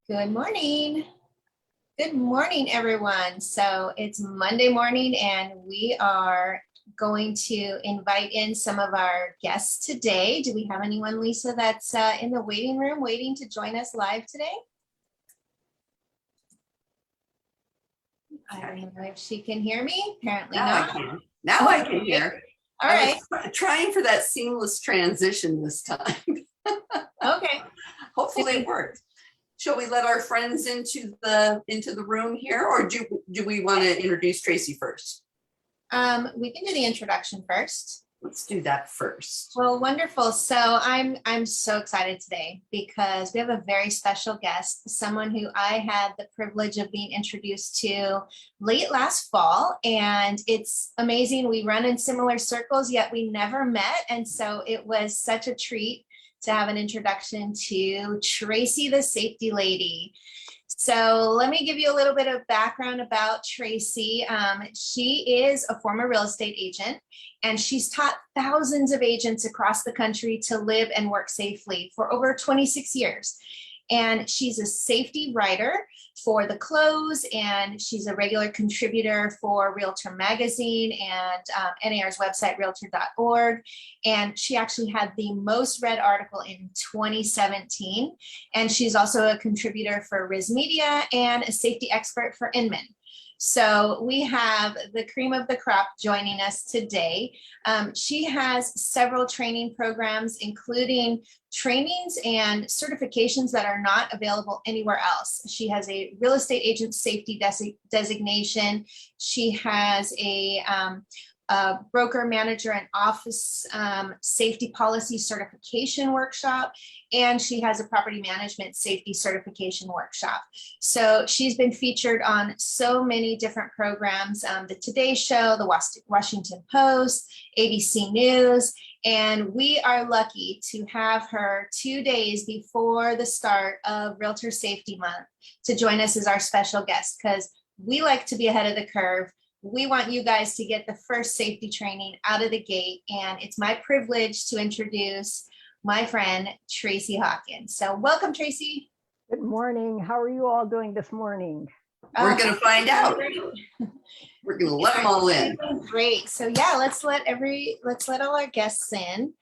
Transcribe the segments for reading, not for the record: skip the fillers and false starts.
Good morning. Good morning, everyone. So it's Monday morning and we are going to invite in some of our guests today. Do we have anyone, Lisa, that's in the waiting room waiting to join us live today? I don't know if she can hear me. Apparently not. I can. Now I can hear. All right. I was trying for that seamless transition this time. Okay. Hopefully it worked. Shall we let our friends into the room here, or do we want to introduce Tracy first? We can do the introduction first. Let's do that first. Well, wonderful. So I'm so excited today because we have a very special guest, someone who I had the privilege of being introduced to late last fall, and it's amazing. We run in similar circles, yet we never met, and so it was such a treat to have an introduction to Tracy, the safety lady. So let me give you a little bit of background about Tracy. She is a former real estate agent, and she's taught thousands of agents across the country to live and work safely for over 26 years. And she's a safety writer for The Close, and she's a regular contributor for Realtor Magazine and NAR's website, realtor.org. And she actually had the most read article in 2017. And she's also a contributor for Riz Media and a safety expert for Inman. So we have the cream of the crop joining us today. She has several training programs, including trainings and certifications that are not available anywhere else. She has a real estate agent safety designation. She has a broker manager and office safety policy certification workshop, and she has a property management safety certification workshop. So she's been featured on so many different programs, the Today Show, the Washington Post, ABC News, and we are lucky to have her 2 days before the start of Realtor Safety Month to join us as our special guest, because we like to be ahead of the curve. We want you guys to get the first safety training out of the gate, and it's my privilege to introduce my friend, Tracy Hawkins. So welcome, Tracy. Good morning. How are you all doing this morning? We're going to find out. We're going to let them all in. Great. So yeah, let's let all our guests in.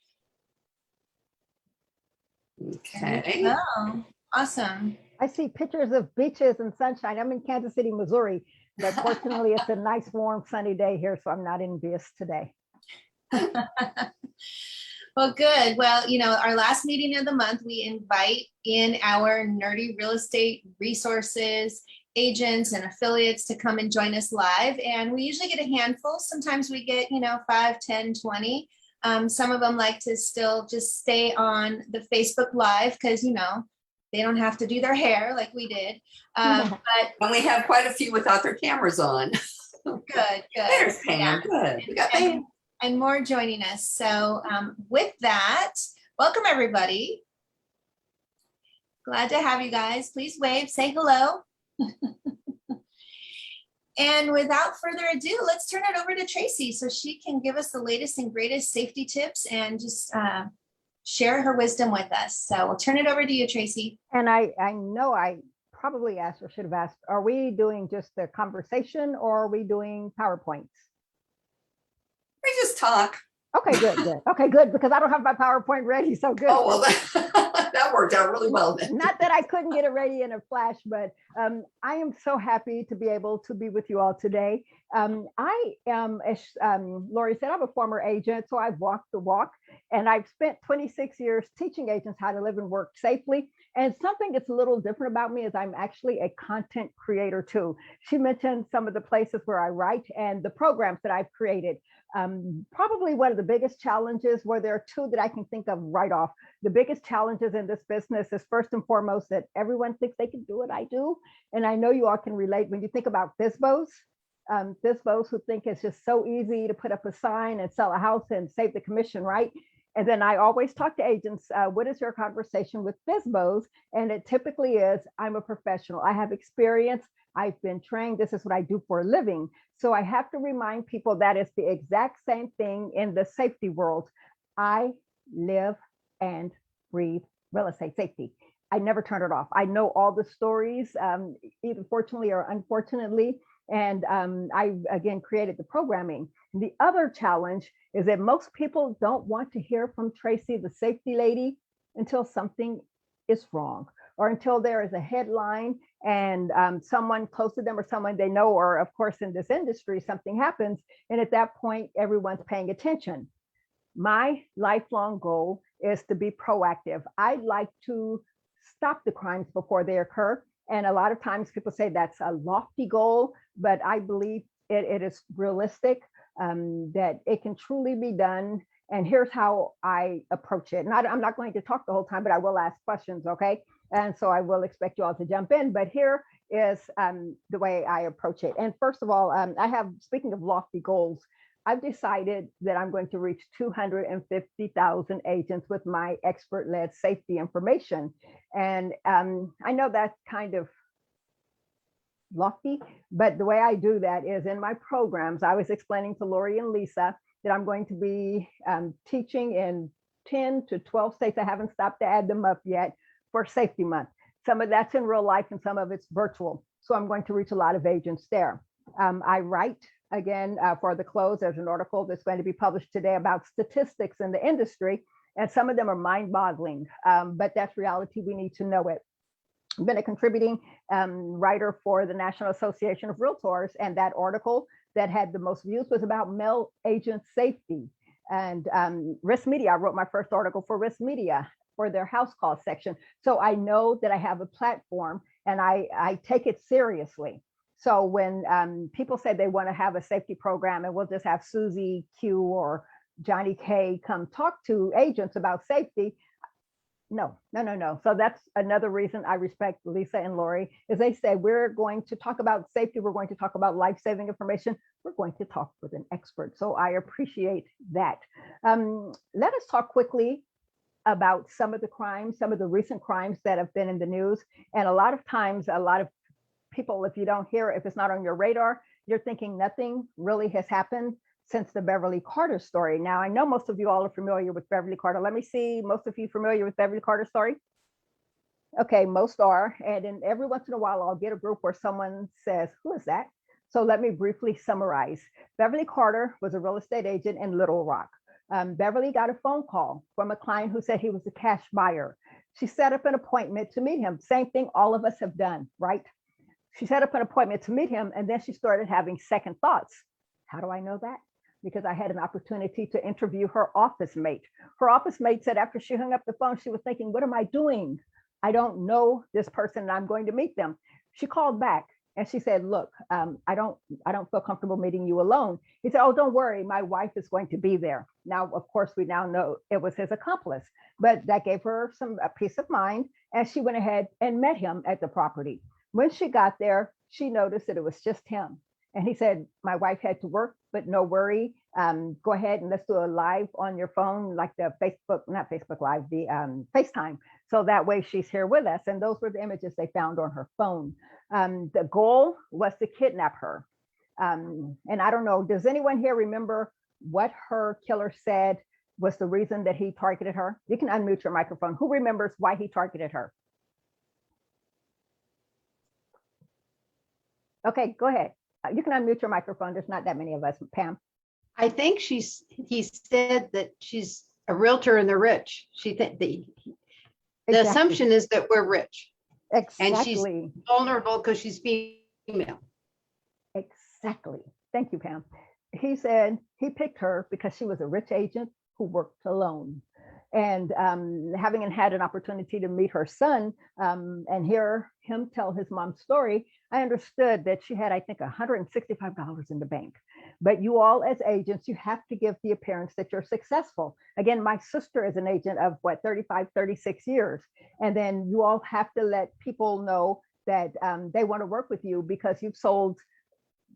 Okay. Oh, awesome. I see pictures of beaches and sunshine. I'm in Kansas City, Missouri, but fortunately it's a nice, warm, sunny day here, so I'm not envious today. Well, good. Well, you know, our last meeting of the month, we invite in our nerdy real estate resources, agents and affiliates to come and join us live. And we usually get a handful. Sometimes we get, 5, 10, 20. Some of them like to still just stay on the Facebook Live because, they don't have to do their hair like we did. And we have quite a few without their cameras on. Good. There's Pam. Good. We got Pam. And more joining us. So with that, welcome everybody. Glad to have you guys. Please wave, say hello. And without further ado, let's turn it over to Tracy so she can give us the latest and greatest safety tips and just share her wisdom with us. So we'll turn it over to you, Tracy. And I know I probably asked or should have asked, are we doing just the conversation or are we doing PowerPoints? We just talk. Okay, good. Okay, good, because I don't have my PowerPoint ready, so good. Oh, well, that worked out really well then. Not that I couldn't get it ready in a flash, but I am so happy to be able to be with you all today. I am, as Lori said, I'm a former agent, so I've walked the walk, and I've spent 26 years teaching agents how to live and work safely. And something that's a little different about me is I'm actually a content creator too. She mentioned some of the places where I write and the programs that I've created. Probably one of the biggest challenges, where there are two that I can think of right off. The biggest challenges in this business is first and foremost that everyone thinks they can do what I do. And I know you all can relate when you think about FSBOs. FSBOs who think it's just so easy to put up a sign and sell a house and save the commission, right? And then I always talk to agents, what is your conversation with FSBOs? And it typically is, I'm a professional. I have experience. I've been trained. This is what I do for a living. So I have to remind people that it's the exact same thing in the safety world. I live and breathe real estate safety. I never turn it off. I know all the stories, either fortunately or unfortunately. And I, again, created the programming. And the other challenge is that most people don't want to hear from Tracy, the safety lady, until something is wrong or until there is a headline and someone close to them or someone they know, or of course, in this industry, something happens. And at that point, everyone's paying attention. My lifelong goal is to be proactive. I'd like to stop the crimes before they occur. And a lot of times people say that's a lofty goal, but I believe it is realistic, that it can truly be done. And here's how I approach it. And I'm not going to talk the whole time, but I will ask questions, okay? And so I will expect you all to jump in, but here is the way I approach it. And first of all, I have, speaking of lofty goals, I've decided that I'm going to reach 250,000 agents with my expert-led safety information. And I know that's kind of lofty, but the way I do that is in my programs. I was explaining to Lori and Lisa that I'm going to be teaching in 10 to 12 states. I haven't stopped to add them up yet for Safety Month. Some of that's in real life and some of it's virtual. So I'm going to reach a lot of agents there. I write, again, for the close. There's an article that's going to be published today about statistics in the industry, and some of them are mind-boggling, but that's reality. We need to know it. I've been a contributing writer for the National Association of Realtors, and that article that had the most views was about male agent safety. And Risk Media, I wrote my first article for Risk Media for their house call section. So I know that I have a platform and I take it seriously. So when people say they want to have a safety program and we'll just have Susie Q or Johnny K come talk to agents about safety, no. So that's another reason I respect Lisa and Lori, is they say, we're going to talk about safety. We're going to talk about life-saving information. We're going to talk with an expert. So I appreciate that. Let us talk quickly about some of the crimes, some of the recent crimes that have been in the news. And a lot of times, a lot of people, if you don't hear, if it's not on your radar, you're thinking nothing really has happened since the Beverly Carter story. Now, I know most of you all are familiar with Beverly Carter. Let me see, most of you familiar with Beverly Carter story? Okay, most are. And then every once in a while, I'll get a group where someone says, who is that? So let me briefly summarize. Beverly Carter was a real estate agent in Little Rock. Beverly got a phone call from a client who said he was a cash buyer. She set up an appointment to meet him. Same thing all of us have done, right? She set up an appointment to meet him, and then she started having second thoughts. How do I know that? Because I had an opportunity to interview her office mate. Her office mate said after she hung up the phone, she was thinking, what am I doing? I don't know this person and I'm going to meet them. She called back and she said, look, I don't feel comfortable meeting you alone. He said, oh, don't worry, my wife is going to be there. Now, of course, we now know it was his accomplice, but that gave her a peace of mind. And she went ahead and met him at the property. When she got there, she noticed that it was just him. And he said, my wife had to work, but no worry. Go ahead and let's do a live on your phone, like the Facebook, not Facebook Live, the FaceTime. So that way she's here with us. And those were the images they found on her phone. The goal was to kidnap her. And I don't know, does anyone here remember what her killer said was the reason that he targeted her? You can unmute your microphone. Who remembers why he targeted her? Okay, go ahead. You can unmute your microphone. There's not that many of us. Pam. I think he said that she's a realtor and they're rich. The assumption is that we're rich. Exactly. And she's vulnerable because she's female. Exactly. Thank you, Pam. He said he picked her because she was a rich agent who worked alone. And having had an opportunity to meet her son and hear him tell his mom's story, I understood that she had, I think, $165 in the bank. But you all as agents, you have to give the appearance that you're successful. Again, my sister is an agent of 35, 36 years. And then you all have to let people know that they want to work with you because you've sold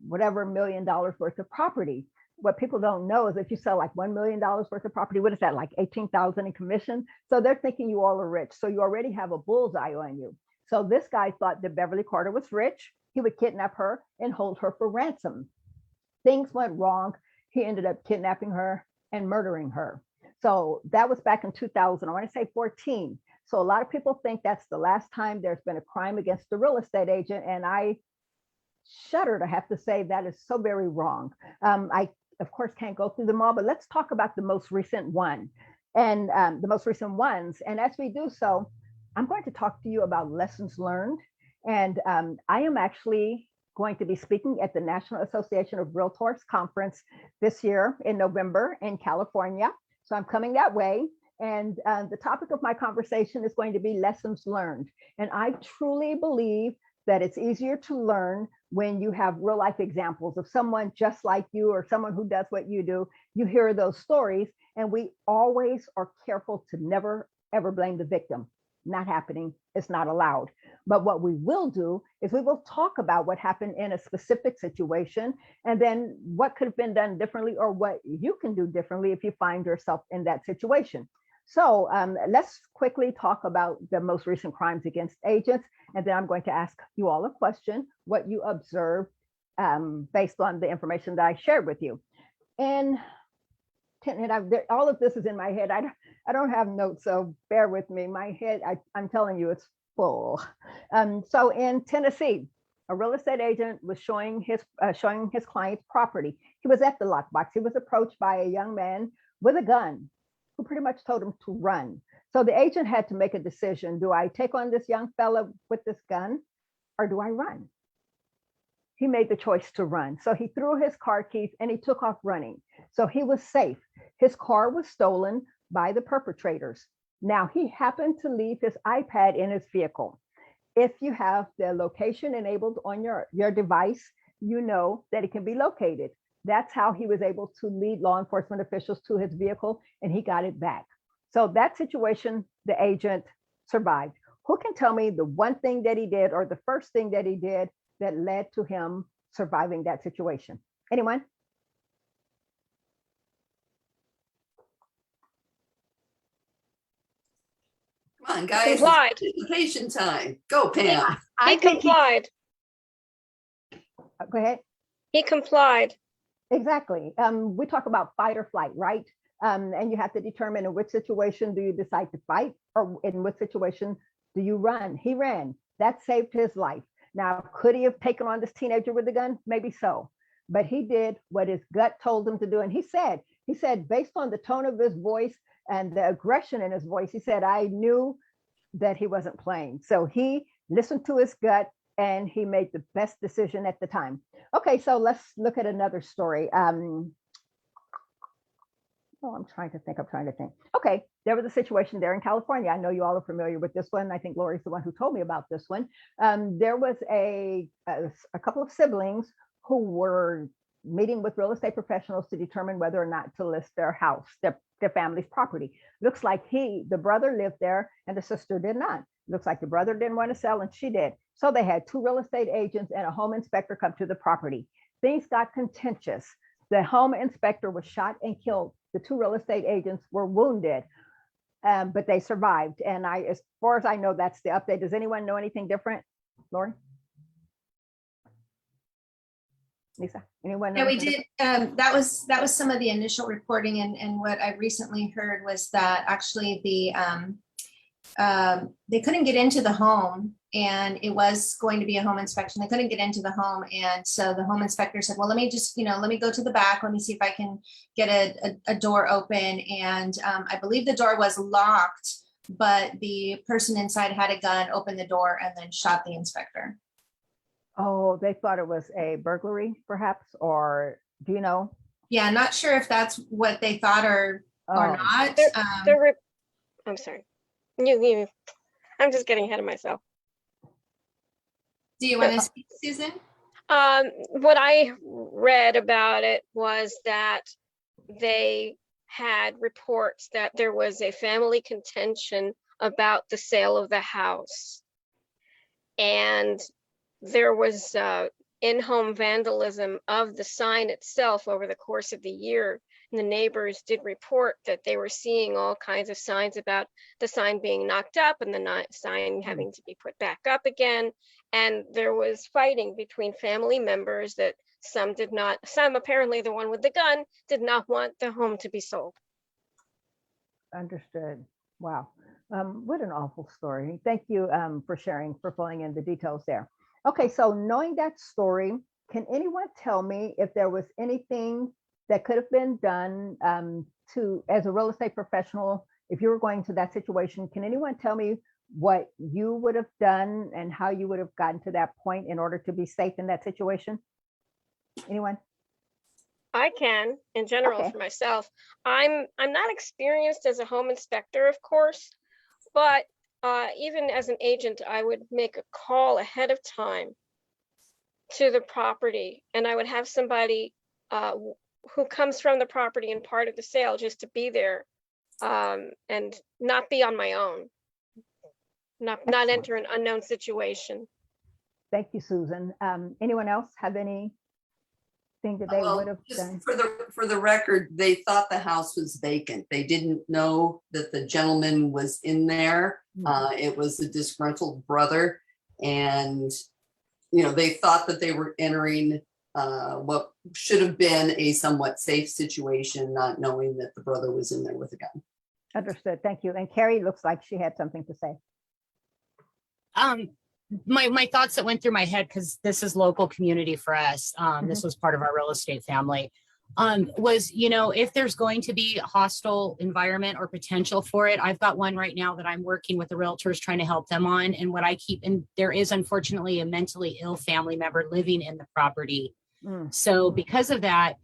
whatever $1 million worth of property. What people don't know is if you sell like $1 million worth of property, what is that, like 18,000 in commission? So they're thinking you all are rich. So you already have a bullseye on you. So this guy thought that Beverly Carter was rich. He would kidnap her and hold her for ransom. Things went wrong. He ended up kidnapping her and murdering her. So that was back in 2000, I want to say 14. So a lot of people think that's the last time there's been a crime against a real estate agent. And I shudder to have to say that is so very wrong. I, of course, can't go through them all, but let's talk about the most recent one and the most recent ones. And as we do so, I'm going to talk to you about lessons learned. And I am actually going to be speaking at the National Association of Realtors Conference this year in November in California. So I'm coming that way. And the topic of my conversation is going to be lessons learned. And I truly believe that it's easier to learn when you have real life examples of someone just like you or someone who does what you do. You hear those stories, and we always are careful to never, ever blame the victim. Not happening. It's not allowed. But what we will do is we will talk about what happened in a specific situation and then what could have been done differently or what you can do differently if you find yourself in that situation. So let's quickly talk about the most recent crimes against agents. And then I'm going to ask you all a question, what you observed based on the information that I shared with you. And all of this is in my head. I don't have notes, so bear with me. My head, I'm telling you, it's full. So in Tennessee, a real estate agent was showing his client's property. He was at the lockbox. He was approached by a young man with a gun who pretty much told him to run. So the agent had to make a decision. Do I take on this young fella with this gun or do I run? He made the choice to run. So he threw his car keys and he took off running. So he was safe. His car was stolen by the perpetrators. Now he happened to leave his iPad in his vehicle. If you have the location enabled on your device, you know that it can be located. That's how he was able to lead law enforcement officials to his vehicle and he got it back. So that situation, the agent survived. Who can tell me the one thing that he did or the first thing that he did that led to him surviving that situation? Anyone? Come on, guys. Complied. Participation time. Go, Pam. He complied. Go ahead. He complied. Exactly. We talk about fight or flight, right? And you have to determine in which situation do you decide to fight or in which situation do you run? He ran. That saved his life. Now, could he have taken on this teenager with a gun? Maybe so. But he did what his gut told him to do. And he said, based on the tone of his voice and the aggression in his voice, he said, I knew that he wasn't playing. So he listened to his gut and he made the best decision at the time. Okay, so let's look at another story. I'm trying to think. Okay, there was a situation there in California. I know you all are familiar with this one. I think Lori's the one who told me about this one. There was a couple of siblings who were meeting with real estate professionals to determine whether or not to list their house, their family's property. Looks like the brother lived there and the sister did not. Looks like the brother didn't want to sell and she did. So they had two real estate agents and a home inspector come to the property. Things got contentious. The home inspector was shot and killed. The two real estate agents were wounded, but they survived. And as far as I know, that's the update. Does anyone know anything different? Lori? Lisa, anyone know? Yeah, we did. That was some of the initial reporting, and what I recently heard was that actually they couldn't get into the home, and it was going to be a home inspection. They couldn't get into the home, and so the home inspector said, "Well, let me just, let me go to the back. Let me see if I can get a door open." And I believe the door was locked, but the person inside had a gun, opened the door, and then shot the inspector. Oh, they thought it was a burglary, perhaps, or do you know? Yeah, not sure if that's what they thought or not. I'm sorry. I'm just getting ahead of myself. Do you want to speak, Susan? What I read about it was that they had reports that there was a family contention about the sale of the house. And there was in-home vandalism of the sign itself over the course of the year. And the neighbors did report that they were seeing all kinds of signs about the sign being knocked up and the sign having to be put back up again. And there was fighting between family members that some apparently the one with the gun did not want the home to be sold. Understood. Wow. What an awful story. Thank you for sharing, for filling in the details there. Okay, so knowing that story, can anyone tell me if there was anything that could have been done as a real estate professional, if you were going to that situation, can anyone tell me what you would have done and how you would have gotten to that point in order to be safe in that situation? Anyone? I can, in general, Okay. for myself. I'm not experienced as a home inspector, of course, but even as an agent, I would make a call ahead of time to the property, and I would have somebody who comes from the property and part of the sale just to be there and not be on my own, not Excellent. enter an unknown situation. Thank you, Susan. Anyone else have anything that they would have Just done? for the record, they thought the house was vacant. They didn't know that the gentleman was in there. It was a disgruntled brother, and they thought that they were entering what should have been a somewhat safe situation, not knowing that the brother was in there with a gun. Understood. Thank you. And Carrie looks like she had something to say. My thoughts that went through my head, because this is local community for us, this was part of our real estate family, was, if there's going to be a hostile environment or potential for it, I've got one right now that I'm working with the realtors trying to help them on. And what I keep, and there is unfortunately a mentally ill family member living in the property. So because of that,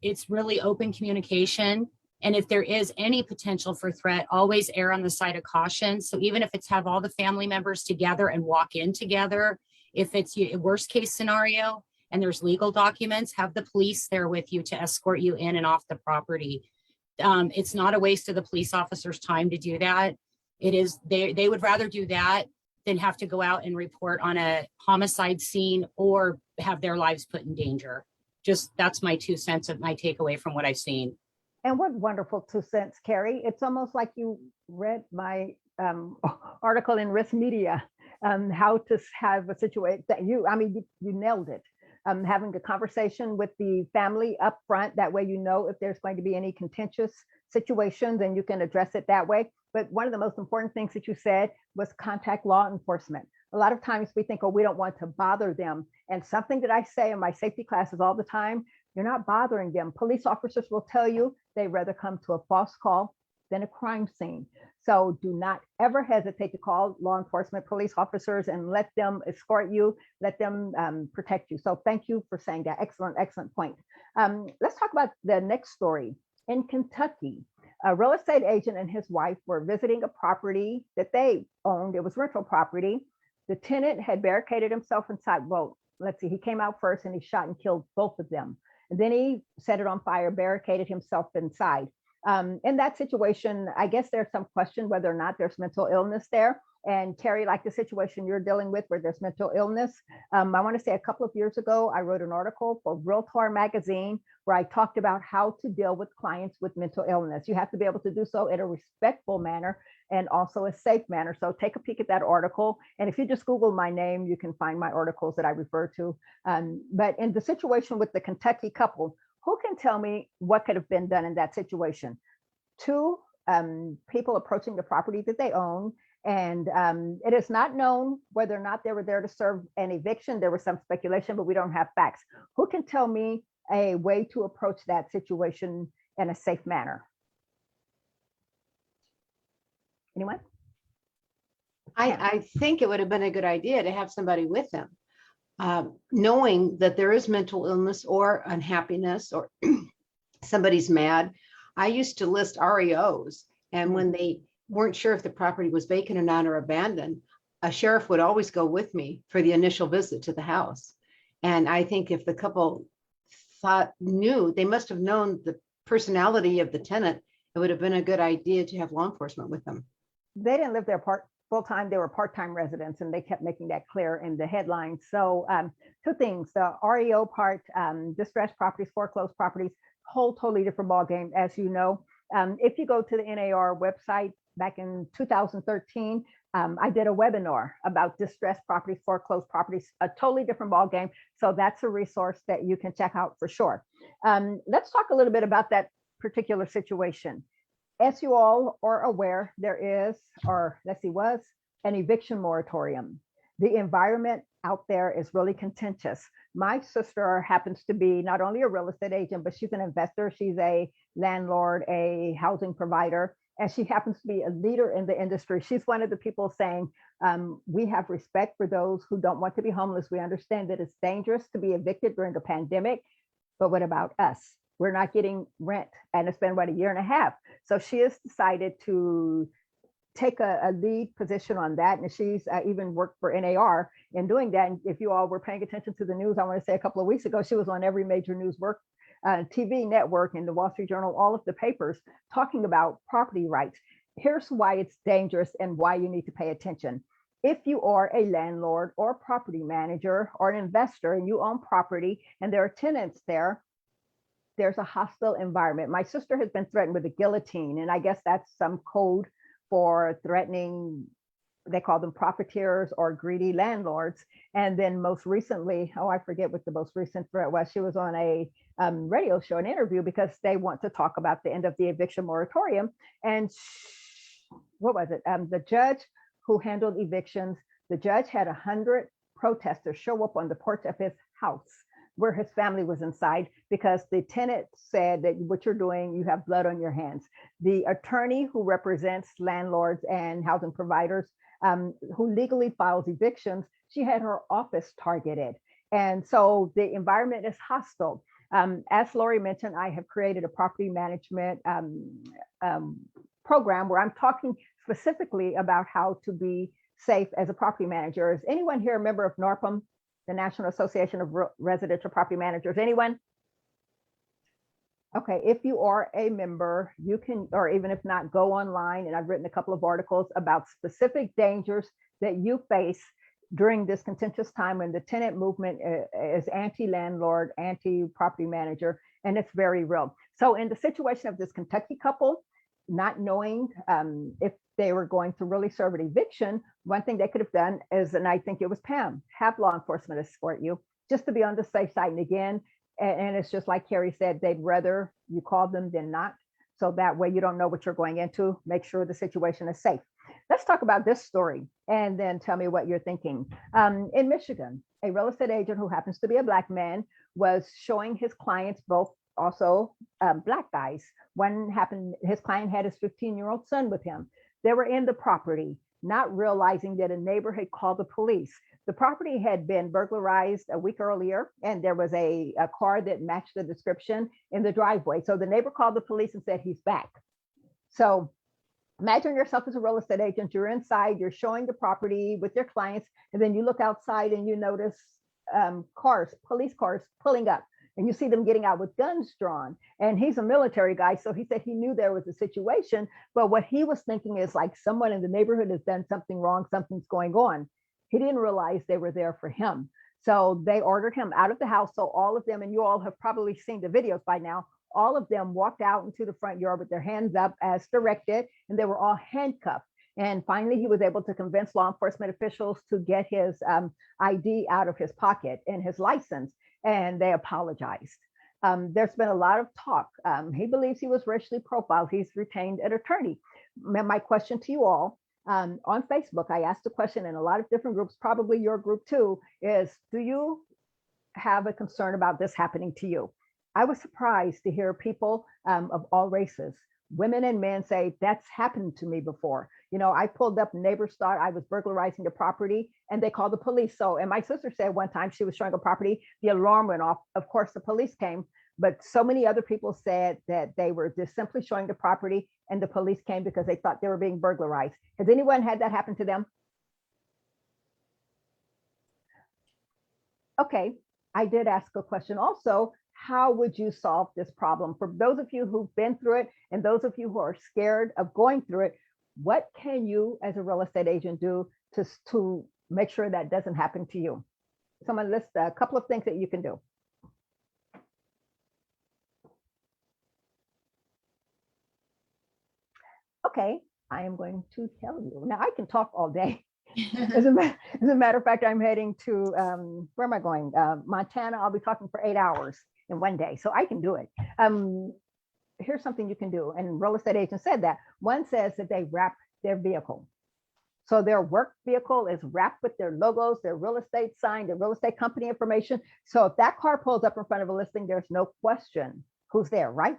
it's really open communication. And if there is any potential for threat, always err on the side of caution. So even if it's have all the family members together and walk in together, if it's a worst case scenario and there's legal documents, have the police there with you to escort you in and off the property. It's not a waste of the police officer's time to do that. It is, they would rather do that than have to go out and report on a homicide scene or have their lives put in danger. Just that's my 2 cents of my takeaway from what I've seen. And what wonderful 2 cents, Carrie. It's almost like you read my article in Risk Media, how to have a situation that you nailed it. Having a conversation with the family up front, that way if there's going to be any contentious situations and you can address it that way. But one of the most important things that you said was contact law enforcement. A lot of times we think, oh, we don't want to bother them. And something that I say in my safety classes all the time, you're not bothering them. Police officers will tell you they'd rather come to a false call than a crime scene. So do not ever hesitate to call law enforcement, police officers, and let them escort you, let them protect you. So thank you for saying that. Excellent, excellent point. Let's talk about the next story. In Kentucky, a real estate agent and his wife were visiting a property that they owned. It was rental property. The tenant had barricaded himself inside. Well, let's see, he came out first and he shot and killed both of them. And then he set it on fire, barricaded himself inside. In that situation, I guess there's some question whether or not there's mental illness there. And Carrie, like the situation you're dealing with where there's mental illness, I want to say a couple of years ago, I wrote an article for REALTOR magazine where I talked about how to deal with clients with mental illness. You have to be able to do so in a respectful manner and also a safe manner. So take a peek at that article. And if you just Google my name, you can find my articles that I refer to. But in the situation with the Kentucky couple, who can tell me what could have been done in that situation? 2 people approaching the property that they own. And it is not known whether or not they were there to serve an eviction. There was some speculation, but we don't have facts. Who can tell me a way to approach that situation in a safe manner? Anyone? I think it would have been a good idea to have somebody with them, knowing that there is mental illness or unhappiness or somebody's mad. I used to list REOs, and when they weren't sure if the property was vacant or not or abandoned, a sheriff would always go with me for the initial visit to the house. And I think if the couple knew, they must have known the personality of the tenant, it would have been a good idea to have law enforcement with them. They didn't live there full-time, they were part-time residents, and they kept making that clear in the headlines. So 2 things, the REO part, distressed properties, foreclosed properties, whole totally different ballgame, as you know. If you go to the NAR website back in 2013, I did a webinar about distressed properties, foreclosed properties, a totally different ballgame. So that's a resource that you can check out for sure. Let's talk a little bit about that particular situation. As you all are aware, there is, or let's see, was an eviction moratorium. The environment out there is really contentious. My sister happens to be not only a real estate agent, but she's an investor. She's a landlord, a housing provider, and she happens to be a leader in the industry. She's one of the people saying, we have respect for those who don't want to be homeless. We understand that it's dangerous to be evicted during a pandemic, but what about us? We're not getting rent, and it's been about a year and a half. So she has decided to take a lead position on that. And she's even worked for NAR in doing that. And if you all were paying attention to the news, I want to say a couple of weeks ago, she was on every major news TV network and the Wall Street Journal, all of the papers talking about property rights. Here's why it's dangerous and why you need to pay attention. If you are a landlord or property manager or an investor and you own property and there are tenants there, there's a hostile environment. My sister has been threatened with a guillotine, and I guess that's some code for threatening, they call them profiteers or greedy landlords. And then most recently, oh, I forget what the most recent threat was. She was on a radio show, an interview, because they want to talk about the end of the eviction moratorium. And what was it? The judge who handled evictions, the judge had 100 protesters show up on the porch of his house where his family was inside because the tenant said that what you're doing, you have blood on your hands. The attorney who represents landlords and housing providers, who legally files evictions, she had her office targeted. And so the environment is hostile. As Lori mentioned, I have created a property management program where I'm talking specifically about how to be safe as a property manager. Is anyone here a member of NARPM? The National Association of Residential Property Managers. Anyone? Okay, if you are a member, you can, or even if not, go online, and I've written a couple of articles about specific dangers that you face during this contentious time when the tenant movement is anti-landlord, anti-property manager, and it's very real. So in the situation of this Kentucky couple, not knowing if they were going to really serve an eviction, one thing they could have done is, and I think it was Pam, have law enforcement escort you just to be on the safe side. And again, and it's just like Carrie said, they'd rather you call them than not. So that way you don't know what you're going into. Make sure the situation is safe. Let's talk about this story and then tell me what you're thinking. In Michigan, a real estate agent who happens to be a Black man was showing his clients, both also Black guys. One happened, his client had his 15-year-old son with him. They were in the property, not realizing that a neighbor had called the police. The property had been burglarized a week earlier, and there was a car that matched the description in the driveway. So the neighbor called the police and said, he's back. So imagine yourself as a real estate agent. You're inside, you're showing the property with your clients, and then you look outside and you notice cars, police cars pulling up. And you see them getting out with guns drawn. And he's a military guy, so he said he knew there was a situation, but what he was thinking is like someone in the neighborhood has done something wrong, something's going on. He didn't realize they were there for him. So they ordered him out of the house. So all of them, and you all have probably seen the videos by now, all of them walked out into the front yard with their hands up as directed, and they were all handcuffed. And finally, he was able to convince law enforcement officials to get his ID out of his pocket and his license. And they apologized. There's been a lot of talk. He believes he was racially profiled. He's retained an attorney. My question to you all, on Facebook, I asked a question in a lot of different groups, probably your group too, is do you have a concern about this happening to you? I was surprised to hear people of all races, women and men, say that's happened to me before. You know, I pulled up, neighbors thought I was burglarizing the property and they called the police. So, and my sister said one time she was showing a property, the alarm went off. Of course, the police came, but so many other people said that they were just simply showing the property and the police came because they thought they were being burglarized. Has anyone had that happen to them? Okay, I did ask a question also. How would you solve this problem? For those of you who've been through it and those of you who are scared of going through it, what can you as a real estate agent do to make sure that doesn't happen to you? So I'm going to list a couple of things that you can do. Okay, I am going to tell you. Now I can talk all day. As a matter of fact, I'm heading to, where am I going? Montana. I'll be talking for 8 hours in one day, so I can do it. here's something you can do. And real estate agent said that. One says that they wrap their vehicle. So their work vehicle is wrapped with their logos, their real estate sign, their real estate company information. So if that car pulls up in front of a listing, there's no question who's there, right?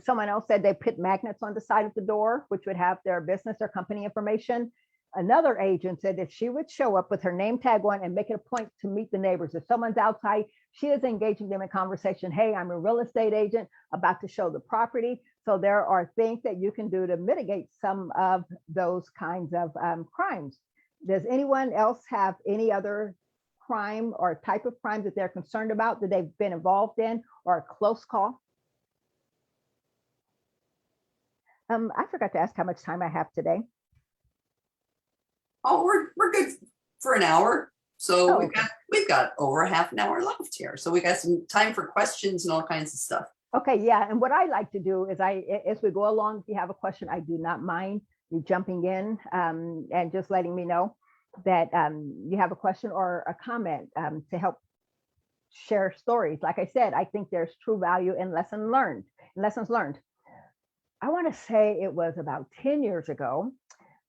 Someone else said they put magnets on the side of the door, which would have their business or company information. Another agent said that she would show up with her name tag on and make it a point to meet the neighbors. If someone's outside, she is engaging them in conversation. Hey, I'm a real estate agent about to show the property. So there are things that you can do to mitigate some of those kinds of crimes. Does anyone else have any other crime or type of crime that they're concerned about that they've been involved in, or a close call? I forgot to ask how much time I have today. Oh, we're good for an hour. So Oh, we've got over half an hour left here. So we got some time for questions and all kinds of stuff. Okay, yeah. And what I like to do is as we go along, if you have a question, I do not mind you jumping in and just letting me know that you have a question or a comment to help share stories. Like I said, I think there's true value in lessons learned. I want to say it was about 10 years ago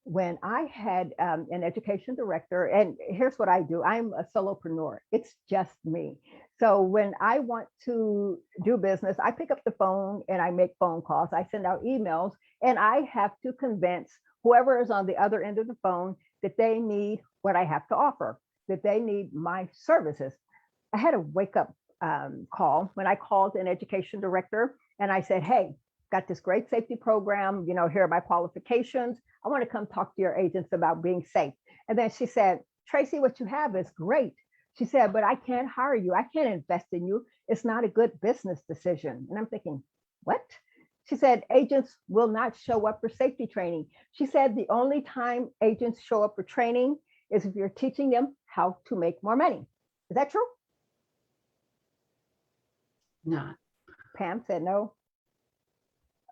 when I had an education director, and here's what I do. I'm a solopreneur. It's just me. So when I want to do business, I pick up the phone and I make phone calls. I send out emails, and I have to convince whoever is on the other end of the phone that they need what I have to offer, that they need my services. I had a wake up call when I called an education director and I said, hey, got this great safety program, here are my qualifications. I want to come talk to your agents about being safe. And then she said, Tracy, what you have is great. She said, but I can't hire you. I can't invest in you. It's not a good business decision. And I'm thinking, what? She said, agents will not show up for safety training. She said, the only time agents show up for training is if you're teaching them how to make more money. Is that true? Not. Pam said no.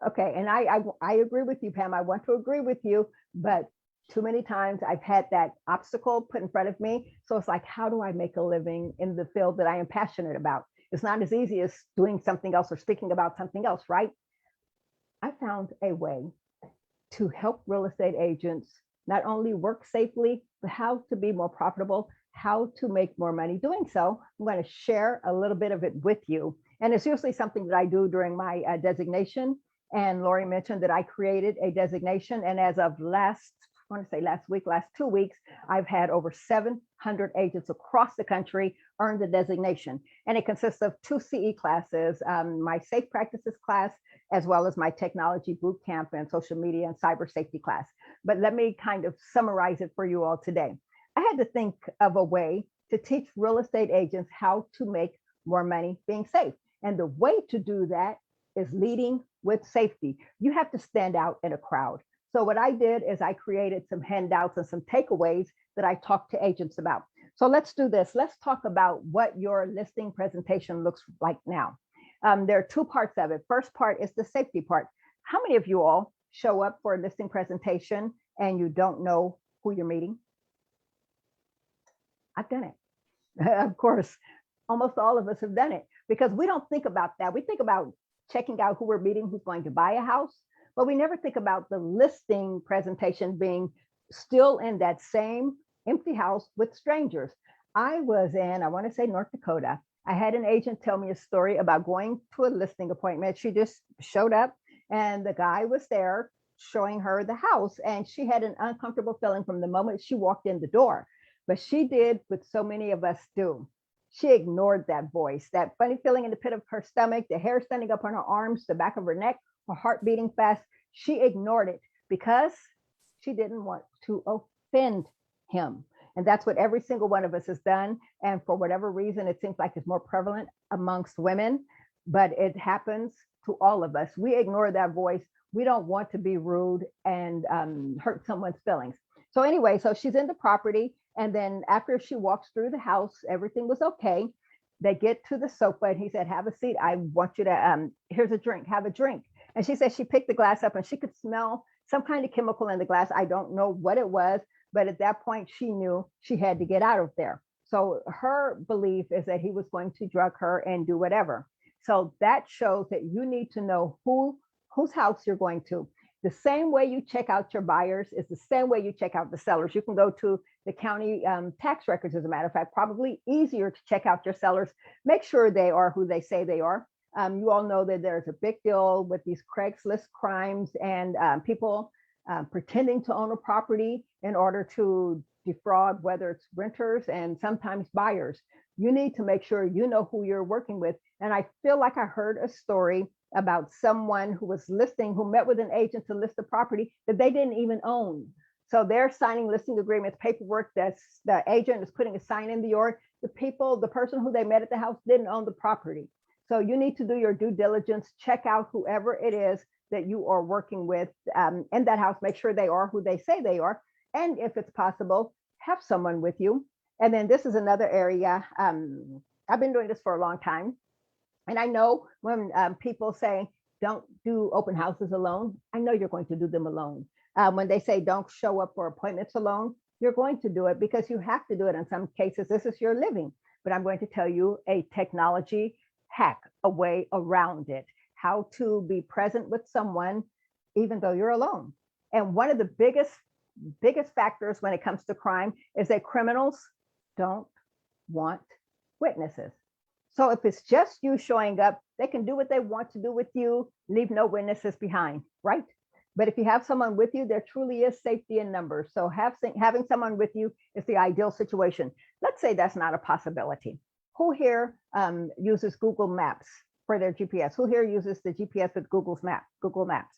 Okay, and I agree with you, Pam. I want to agree with you, but too many times I've had that obstacle put in front of me. So it's like, how do I make a living in the field that I am passionate about? It's not as easy as doing something else or speaking about something else, right? I found a way to help real estate agents not only work safely, but how to be more profitable, how to make more money doing so. I'm going to share a little bit of it with you. And it's usually something that I do during my designation. And Lori mentioned that I created a designation. And as of last 2 weeks, I've had over 700 agents across the country earn the designation. And it consists of 2 CE classes, my safe practices class, as well as my technology boot camp and social media and cyber safety class. But let me kind of summarize it for you all today. I had to think of a way to teach real estate agents how to make more money being safe. And the way to do that is leading with safety. You have to stand out in a crowd. So what I did is I created some handouts and some takeaways that I talked to agents about. So let's do this. Let's talk about what your listing presentation looks like now. There are 2 parts of it. First part is the safety part. How many of you all show up for a listing presentation and you don't know who you're meeting? I've done it. Of course, almost all of us have done it because we don't think about that. We think about checking out who we're meeting, who's going to buy a house, but we never think about the listing presentation being still in that same empty house with strangers. I was in, I want to say North Dakota. I had an agent tell me a story about going to a listing appointment. She just showed up and the guy was there showing her the house. And she had an uncomfortable feeling from the moment she walked in the door. But she did what so many of us do. She ignored that voice, that funny feeling in the pit of her stomach, the hair standing up on her arms, the back of her neck, her heart beating fast. She ignored it because she didn't want to offend him. And that's what every single one of us has done. And for whatever reason, it seems like it's more prevalent amongst women, but it happens to all of us. We ignore that voice. We don't want to be rude and hurt someone's feelings. So anyway, so she's in the property. And then after she walks through the house, everything was okay. They get to the sofa and he said, have a seat. I want you to, here's a drink, have a drink. And she said she picked the glass up and she could smell some kind of chemical in the glass. I don't know what it was, but at that point she knew she had to get out of there. So her belief is that he was going to drug her and do whatever. So that shows that you need to know whose house you're going to. The same way you check out your buyers is the same way you check out the sellers. You can go to the county tax records, as a matter of fact, probably easier to check out your sellers. Make sure they are who they say they are. You all know that there's a big deal with these Craigslist crimes and people pretending to own a property in order to defraud, whether it's renters and sometimes buyers. You need to make sure you know who you're working with. And I feel like I heard a story about someone who was listing, who met with an agent to list a property that they didn't even own. So they're signing listing agreements, paperwork that's the agent is putting a sign in the yard. The person who they met at the house didn't own the property. So you need to do your due diligence, check out whoever it is that you are working with in that house, make sure they are who they say they are. And if it's possible, have someone with you. And then this is another area. I've been doing this for a long time. And I know when people say, don't do open houses alone, I know you're going to do them alone. When they say don't show up for appointments alone, you're going to do it because you have to do it in some cases. This is your living. But I'm going to tell you a technology hack, a way around it, how to be present with someone, even though you're alone. And one of the biggest factors when it comes to crime is that criminals don't want witnesses. So if it's just you showing up, they can do what they want to do with you, leave no witnesses behind, right? But if you have someone with you, there truly is safety in numbers. So having someone with you is the ideal situation. Let's say that's not a possibility. Who here uses Google Maps for their GPS? Who here uses the GPS with Google Maps?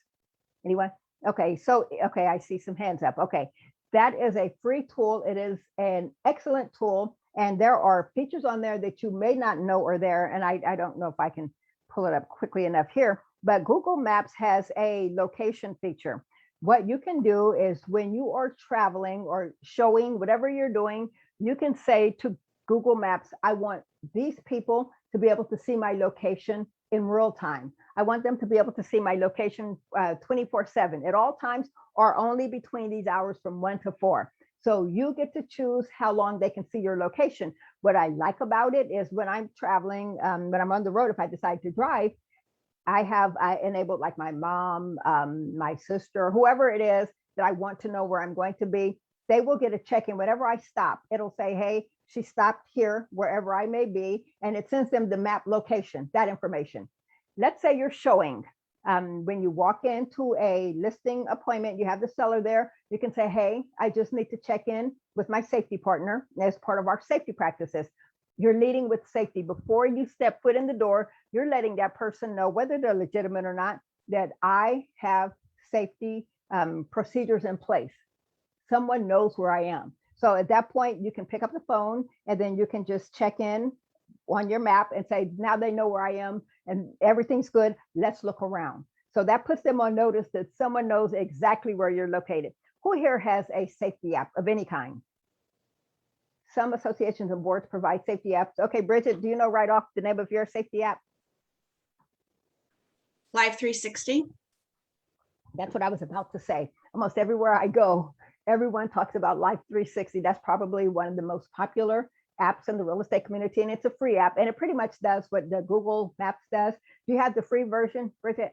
Anyone? Okay, okay, I see some hands up. Okay, that is a free tool. It is an excellent tool. And there are features on there that you may not know are there. And I don't know if I can pull it up quickly enough here, but Google Maps has a location feature. What you can do is when you are traveling or showing whatever you're doing, you can say to Google Maps, I want these people to be able to see my location in real time. I want them to be able to see my location 24/7 at all times or only between these hours from 1 to 4. So you get to choose how long they can see your location. What I like about it is when I'm traveling, when I'm on the road, if I decide to drive, I enabled like my mom, my sister, whoever it is that I want to know where I'm going to be, they will get a check-in whenever I stop. It'll say, hey, she stopped here, wherever I may be, and it sends them the map location, that information. Let's say you're showing. When you walk into a listing appointment, you have the seller there. You can say, hey, I just need to check in with my safety partner as part of our safety practices. You're leading with safety. Before you step foot in the door, you're letting that person know, whether they're legitimate or not, that I have safety procedures in place. Someone knows where I am. So at that point, you can pick up the phone and then you can just check in on your map and say, now they know where I am and everything's good. Let's look around. So that puts them on notice that someone knows exactly where you're located. Who here has a safety app of any kind? Some associations and boards provide safety apps. Okay, Bridget, do you know right off the name of your safety app? Live 360. That's what I was about to say. Almost everywhere I go, everyone talks about Live 360. That's probably one of the most popular apps in the real estate community, and it's a free app, and it pretty much does what the Google Maps does. Do you have the free version, Bridget?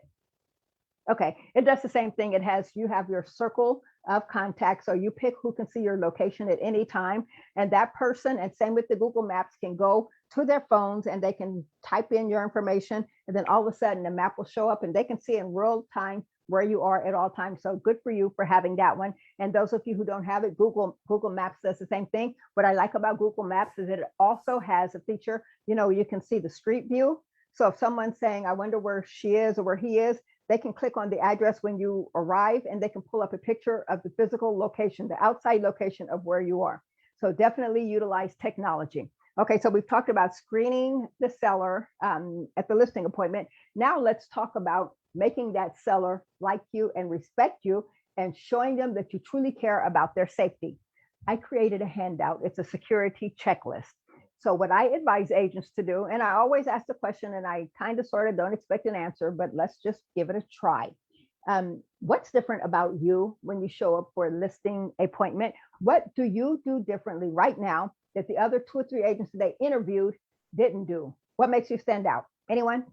Okay, it does the same thing. You have your circle of contacts, so you pick who can see your location at any time, and that person, and same with the Google Maps, can go to their phones and they can type in your information, and then all of a sudden the map will show up and they can see in real time where you are at all times. So good for you for having that one. And those of you who don't have it, Google Maps does the same thing. What I like about Google Maps is that it also has a feature, you can see the street view. So if someone's saying, I wonder where she is or where he is, they can click on the address when you arrive and they can pull up a picture of the physical location, the outside location of where you are. So definitely utilize technology. Okay, so we've talked about screening the seller at the listing appointment. Now let's talk about making that seller like you and respect you and showing them that you truly care about their safety. I created a handout. It's a security checklist. So what I advise agents to do, and I always ask the question and I kind of sort of don't expect an answer, but let's just give it a try. What's different about you when you show up for a listing appointment? What do you do differently right now that the other 2 or 3 agents that they interviewed didn't do? What makes you stand out? Anyone?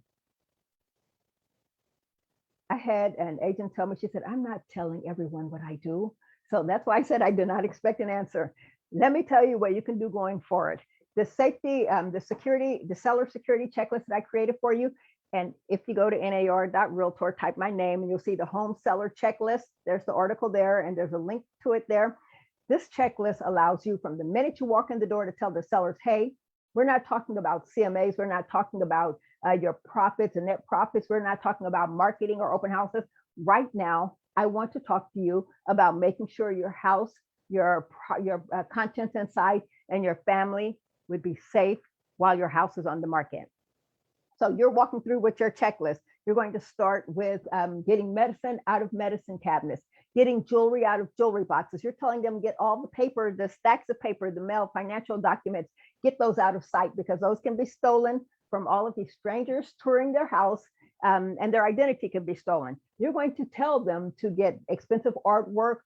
I had an agent tell me, she said, I'm not telling everyone what I do. So that's why I said I do not expect an answer. Let me tell you what you can do going forward. The safety, the security, the seller security checklist that I created for you. And if you go to nar.realtor, type my name and you'll see the home seller checklist. There's the article there and there's a link to it there. This checklist allows you from the minute you walk in the door to tell the sellers, hey, we're not talking about CMAs. We're not talking about your profits and net profits. We're not talking about marketing or open houses. Right now, I want to talk to you about making sure your house, your contents inside, and your family would be safe while your house is on the market. So you're walking through with your checklist. You're going to start with getting medicine out of medicine cabinets, getting jewelry out of jewelry boxes. You're telling them get all the paper, the stacks of paper, the mail, financial documents, get those out of sight because those can be stolen from all of these strangers touring their house, and their identity can be stolen. You're going to tell them to get expensive artwork,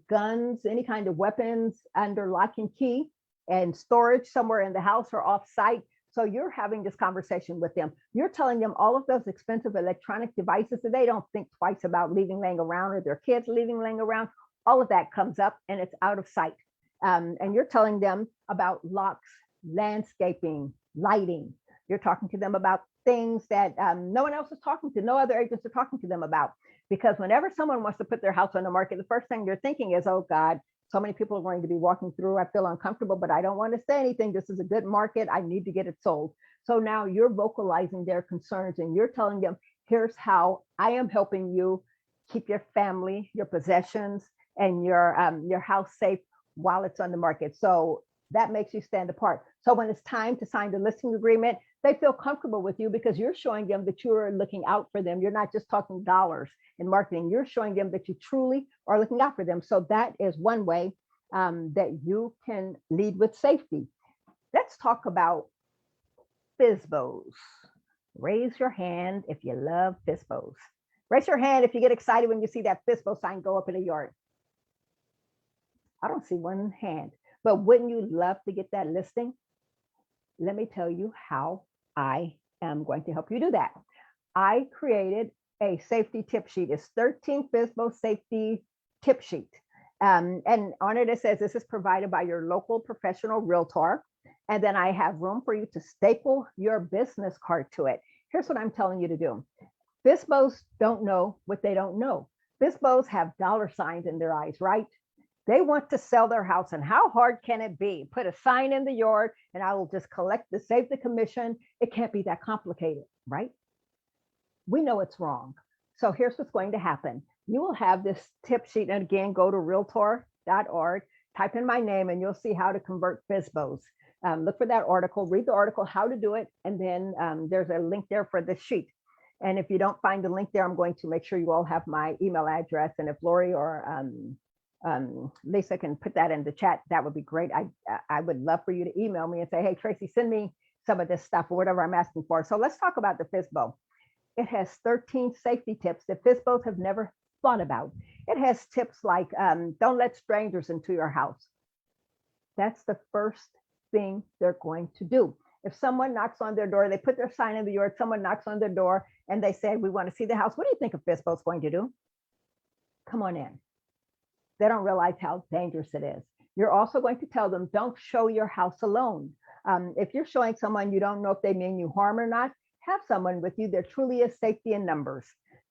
guns, any kind of weapons under lock and key and storage somewhere in the house or off site. So you're having this conversation with them. You're telling them all of those expensive electronic devices that they don't think twice about leaving laying around or their kids leaving laying around. All of that comes up and it's out of sight. And you're telling them about locks, landscaping, lighting. You're talking to them about things that no one else is talking to, no other agents are talking to them about. Because whenever someone wants to put their house on the market, the first thing you're thinking is, oh God, so many people are going to be walking through. I feel uncomfortable, but I don't want to say anything. This is a good market. I need to get it sold. So now you're vocalizing their concerns and you're telling them, here's how I am helping you keep your family, your possessions, and your house safe while it's on the market. So that makes you stand apart. So when it's time to sign the listing agreement, they feel comfortable with you because you're showing them that you're looking out for them. You're not just talking dollars in marketing. You're showing them that you truly are looking out for them. So that is one way that you can lead with safety. Let's talk about FSBOs. Raise your hand if you love FSBOs. Raise your hand if you get excited when you see that FSBO sign go up in the yard. I don't see one hand, but wouldn't you love to get that listing? Let me tell you how I am going to help you do that. I created a safety tip sheet. It's 13 FSBO safety tip sheet. And on it, it says this is provided by your local professional realtor. And then I have room for you to staple your business card to it. Here's what I'm telling you to do. FSBOs don't know what they don't know. FSBOs have dollar signs in their eyes, right? They want to sell their house, and how hard can it be? Put a sign in the yard and I will just collect the save the commission. It can't be that complicated, right? We know it's wrong. So here's what's going to happen. You will have this tip sheet, and again, go to realtor.org, type in my name, and you'll see how to convert FSBOs. Look for that article, read the article, how to do it, and then there's a link there for the sheet. And if you don't find the link there, I'm going to make sure you all have my email address. And if Lori or Lisa can put that in the chat, that would be great. I would love for you to email me and say, hey, Tracy, send me some of this stuff or whatever I'm asking for. So let's talk about the FSBO. It has 13 safety tips that FSBOs have never thought about. It has tips like don't let strangers into your house. That's the first thing they're going to do. If someone knocks on their door, they put their sign in the yard, someone knocks on their door and they say, we want to see the house. What do you think a FSBO is going to do? Come on in. They don't realize how dangerous it is. You're also going to tell them, don't show your house alone. If you're showing someone you don't know if they mean you harm or not, have someone with you. There truly is safety in numbers.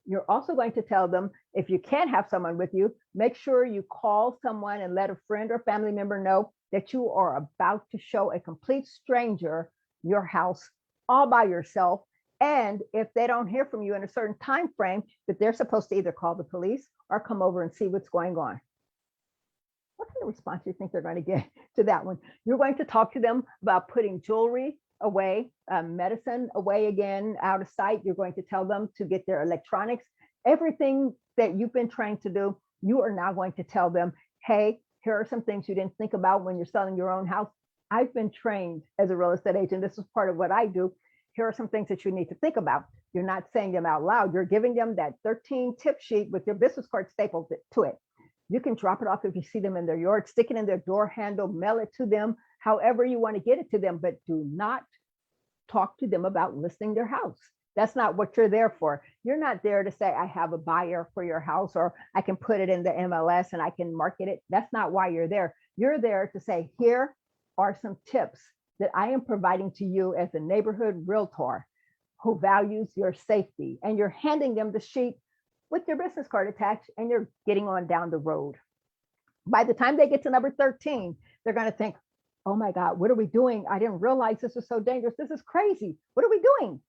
You're also going to tell them, if you can't have someone with you, make sure you call someone and let a friend or family member know that you are about to show a complete stranger your house all by yourself. And if they don't hear from you in a certain time frame, that they're supposed to either call the police or come over and see what's going on. What kind of response do you think they're going to get to that one? You're going to talk to them about putting jewelry away, medicine away again, out of sight. You're going to tell them to get their electronics, everything that you've been trained to do. You are now going to tell them, hey, here are some things you didn't think about when you're selling your own house. I've been trained as a real estate agent. This is part of what I do. Here are some things that you need to think about. You're not saying them out loud. You're giving them that 13 tip sheet with your business card stapled to it. You can drop it off if you see them in their yard, stick it in their door handle, mail it to them, however you want to get it to them, but do not talk to them about listing their house. That's not what you're there for. You're not there to say, I have a buyer for your house, or I can put it in the MLS and I can market it. That's not why you're there. You're there to say, here are some tips that I am providing to you as a neighborhood realtor who values your safety. And you're handing them the sheet with your business card attached, and you're getting on down the road. By the time they get to number 13, they're going to think, oh my God, what are we doing? I didn't realize this was so dangerous. This is crazy. What are we doing?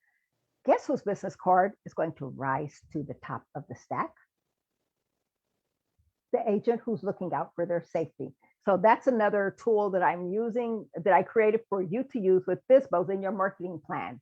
Guess whose business card is going to rise to the top of the stack? The agent who's looking out for their safety. So that's another tool that I'm using, that I created for you to use with FSBOs in your marketing plan.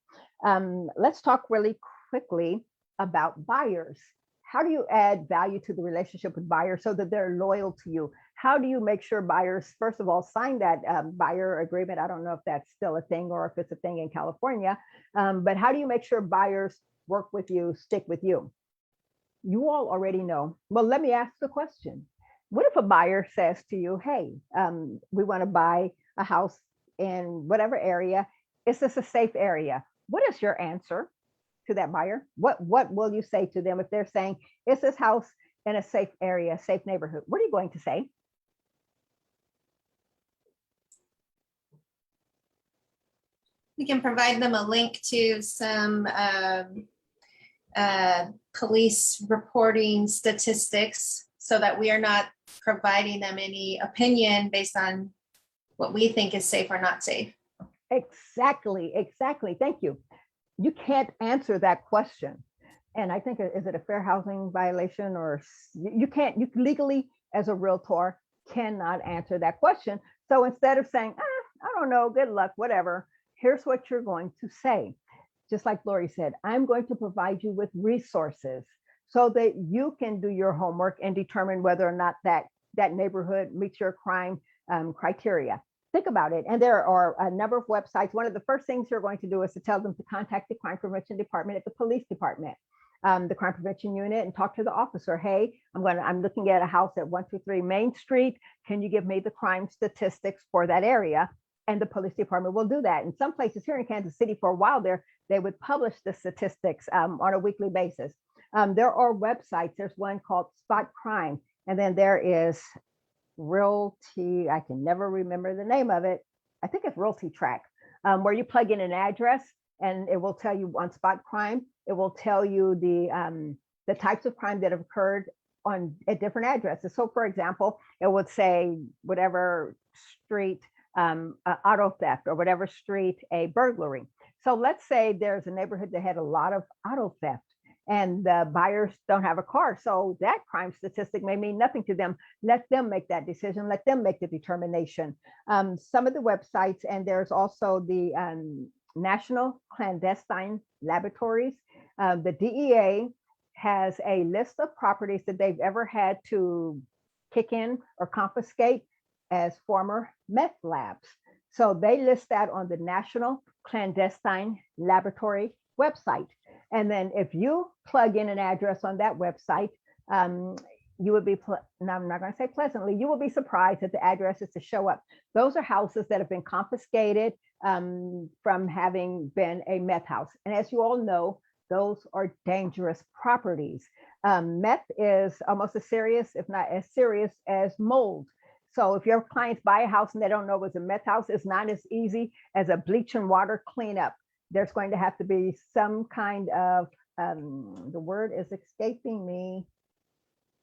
Let's talk really quickly about buyers. How do you add value to the relationship with buyers so that they're loyal to you? How do you make sure buyers, first of all, sign that buyer agreement? I don't know if that's still a thing or if it's a thing in California, but how do you make sure buyers work with you, stick with you? You all already know. Well, let me ask the question. What if a buyer says to you, hey, we want to buy a house in whatever area? Is this a safe area? What is your answer to that buyer? What will you say to them if they're saying, is this house in a safe area, safe neighborhood? What are you going to say? We can provide them a link to some police reporting statistics so that we are not providing them any opinion based on what we think is safe or not safe. Exactly. Thank you. You can't answer that question. And I think, is it a fair housing violation, or you can't, you legally as a realtor cannot answer that question. So instead of saying, I don't know, good luck, whatever, here's what you're going to say. Just like Lori said, I'm going to provide you with resources so that you can do your homework and determine whether or not that neighborhood meets your crime criteria. Think about it. And there are a number of websites. One of the first things you're going to do is to tell them to contact the crime prevention department at the police department, the crime prevention unit, and talk to the officer. Hey, I'm looking at a house at 123 Main Street. Can you give me the crime statistics for that area? And the police department will do that. In some places here in Kansas City, for a while there, they would publish the statistics on a weekly basis. There are websites. There's one called Spot Crime, and then there is Realty. I can never remember the name of it. I think it's Realty Track, where you plug in an address and it will tell you on Spot Crime. It will tell you the types of crime that have occurred at different addresses. So, for example, it would say whatever street auto theft, or whatever street a burglary. So let's say there's a neighborhood that had a lot of auto theft, and the buyers don't have a car. So that crime statistic may mean nothing to them. Let them make that decision. Let them make the determination. Some of the websites, and there's also the National Clandestine Laboratories. The DEA has a list of properties that they've ever had to kick in or confiscate as former meth labs. So they list that on the National Clandestine Laboratory website. And then if you plug in an address on that website, you would be, no, I'm not going to say pleasantly, you will be surprised at the addresses to show up. Those are houses that have been confiscated from having been a meth house. And as you all know, those are dangerous properties. Meth is almost as serious, if not as serious, as mold. So if your clients buy a house and they don't know it was a meth house, it's not as easy as a bleach and water cleanup. There's going to have to be some kind of, the word is escaping me.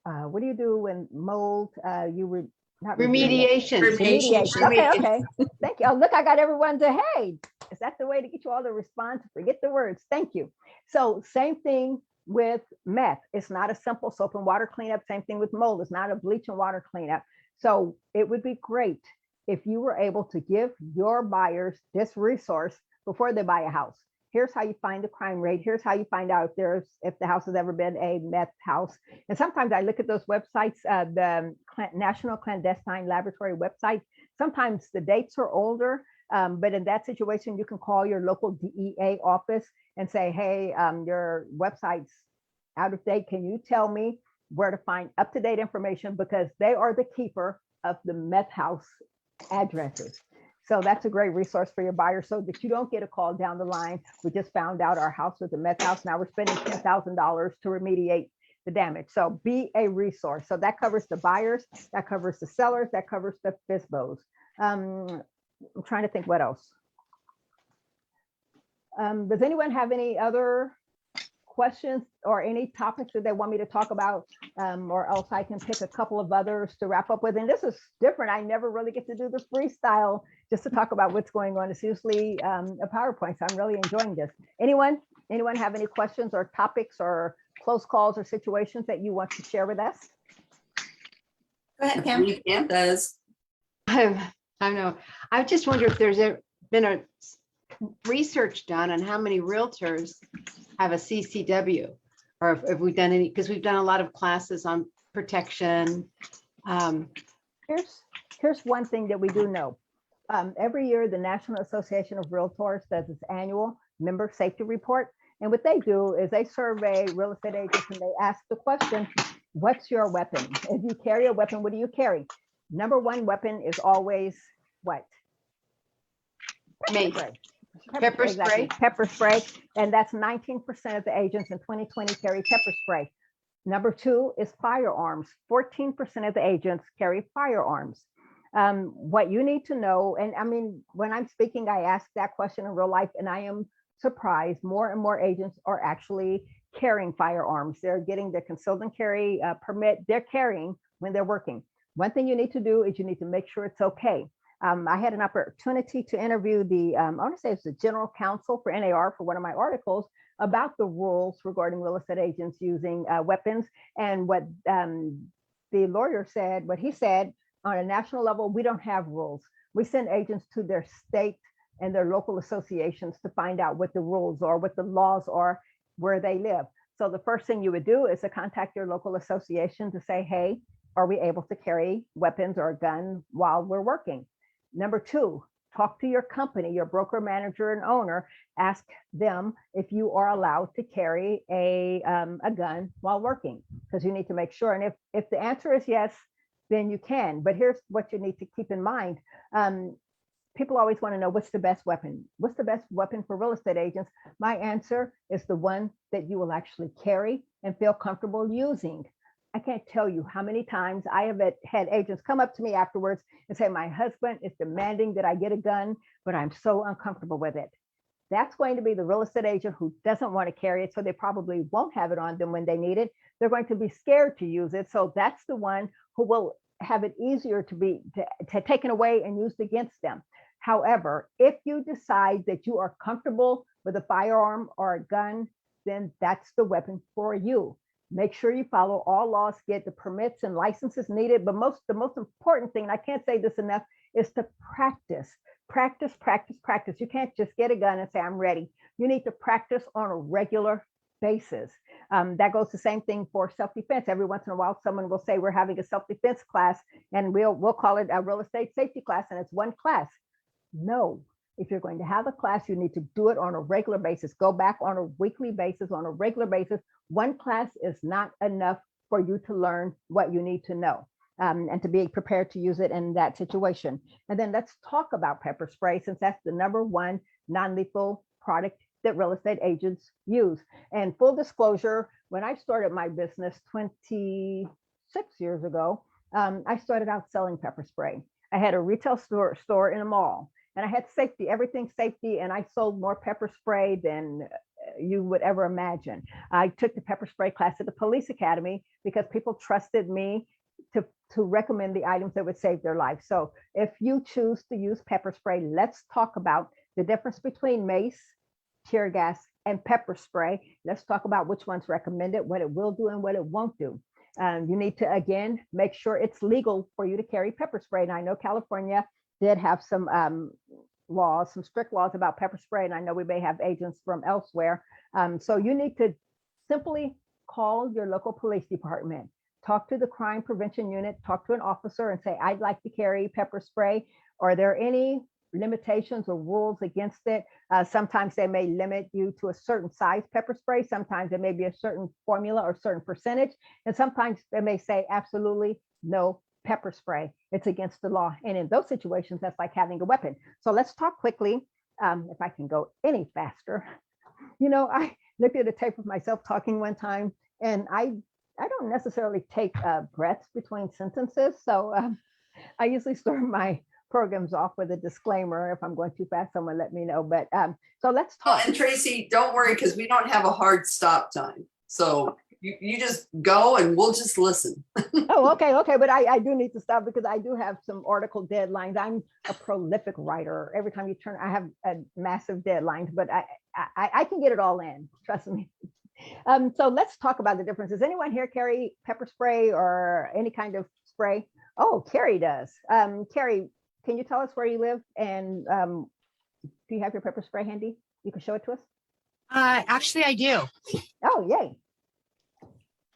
What do you do when mold, you would not Remediation. Okay. Thank you. Oh, look, I got everyone to, hey, is that the way to get you all to respond? Forget the words. Thank you. So same thing with meth. It's not a simple soap and water cleanup. Same thing with mold. It's not a bleach and water cleanup. So it would be great if you were able to give your buyers this resource before they buy a house. Here's how you find the crime rate. Here's how you find out if the house has ever been a meth house. And sometimes I look at those websites, the National Clandestine Laboratory website. Sometimes the dates are older, but in that situation, you can call your local DEA office and say, hey, your website's out of date. Can you tell me where to find up-to-date information, because they are the keeper of the meth house addresses. So that's a great resource for your buyer so that you don't get a call down the line. We just found out our house was a meth house. Now we're spending $10,000 to remediate the damage. So be a resource. So that covers the buyers, that covers the sellers, that covers the FSBOs. I'm trying to think what else. Does anyone have any other questions or any topics that they want me to talk about, or else I can pick a couple of others to wrap up with? And this is different. I never really get to do the freestyle just to talk about what's going on. It's usually a PowerPoint, so I'm really enjoying this. Anyone have any questions or topics or close calls or situations that you want to share with us? Go ahead, Pam. Pam does. I know. I just wonder if there's been a research done on how many realtors have a CCW, or if we've done any, because we've done a lot of classes on protection. Here's one thing that we do know. Every year, the National Association of Realtors does its annual member safety report. And what they do is they survey real estate agents and they ask the question, what's your weapon? If you carry a weapon, what do you carry? Number one weapon is always what? Mace. Pepper Exactly. spray. Pepper spray. And that's 19% of the agents in 2020 carry pepper spray. Number two is firearms. 14% of the agents carry firearms. What you need to know, and I mean, when I'm speaking, I ask that question in real life, and I am surprised more and more agents are actually carrying firearms. They're getting their concealed and carry permit. They're carrying when they're working. One thing you need to do is you need to make sure it's okay. I had an opportunity to interview the, I want to say it's the general counsel for NAR for one of my articles about the rules regarding real estate agents using weapons. And what the lawyer said, what he said, on a national level, we don't have rules. We send agents to their state and their local associations to find out what the rules are, what the laws are, where they live. So the first thing you would do is to contact your local association to say, hey, are we able to carry weapons or a gun while we're working? Number two, talk to your company, your broker, manager, and owner. Ask them if you are allowed to carry a gun while working, because you need to make sure. And if the answer is yes, then you can. But here's what you need to keep in mind. People always want to know, what's the best weapon? What's the best weapon for real estate agents? My answer is the one that you will actually carry and feel comfortable using. I can't tell you how many times I have had agents come up to me afterwards and say, my husband is demanding that I get a gun, but I'm so uncomfortable with it. That's going to be the real estate agent who doesn't want to carry it, so they probably won't have it on them when they need it. They're going to be scared to use it. So that's the one who will have it easier to be taken away and used against them. However, if you decide that you are comfortable with a firearm or a gun, then that's the weapon for you. Make sure you follow all laws, get the permits and licenses needed. But the most important thing, and I can't say this enough, is to practice. Practice, practice, practice. You can't just get a gun and say, I'm ready. You need to practice on a regular basis. That goes the same thing for self-defense. Every once in a while, someone will say, we're having a self-defense class, and we'll call it a real estate safety class, and it's one class. No, if you're going to have a class, you need to do it on a regular basis. Go back on a weekly basis, on a regular basis. One class is not enough for you to learn what you need to know, and to be prepared to use it in that situation. And then let's talk about pepper spray, since that's the number one non-lethal product that real estate agents use. And full disclosure, when I started my business 26 years ago, I started out selling pepper spray. I had a retail store in a mall, and I had safety, everything safety, and I sold more pepper spray than you would ever imagine. I took the pepper spray class at the police academy because people trusted me to recommend the items that would save their life. So if you choose to use pepper spray, let's talk about the difference between mace, tear gas, and pepper spray. Let's talk about which one's recommended, what it will do and what it won't do. You need to, again, make sure it's legal for you to carry pepper spray. And I know California did have some laws, some strict laws about pepper spray. And I know we may have agents from elsewhere. So you need to simply call your local police department, talk to the crime prevention unit, talk to an officer and say, I'd like to carry pepper spray. Are there any limitations or rules against it? Sometimes they may limit you to a certain size pepper spray. Sometimes it may be a certain formula or certain percentage. And sometimes they may say, absolutely no pepper spray. It's against the law. And in those situations, that's like having a weapon. So let's talk quickly. If I can go any faster. I looked at a tape of myself talking one time, and I don't necessarily take breaths between sentences. So I usually start my programs off with a disclaimer. If I'm going too fast, someone let me know. But so let's talk. And Tracy, don't worry, because we don't have a hard stop time. So you just go and we'll just listen. Oh, okay. But I do need to stop because I do have some article deadlines. I'm a prolific writer. Every time you turn, I have a massive deadlines, but I can get it all in. Trust me. So let's talk about the differences. Anyone here carry pepper spray or any kind of spray? Oh, Carrie does. Carrie, can you tell us where you live? And do you have your pepper spray handy? You can show it to us. Actually, I do. Oh, yay.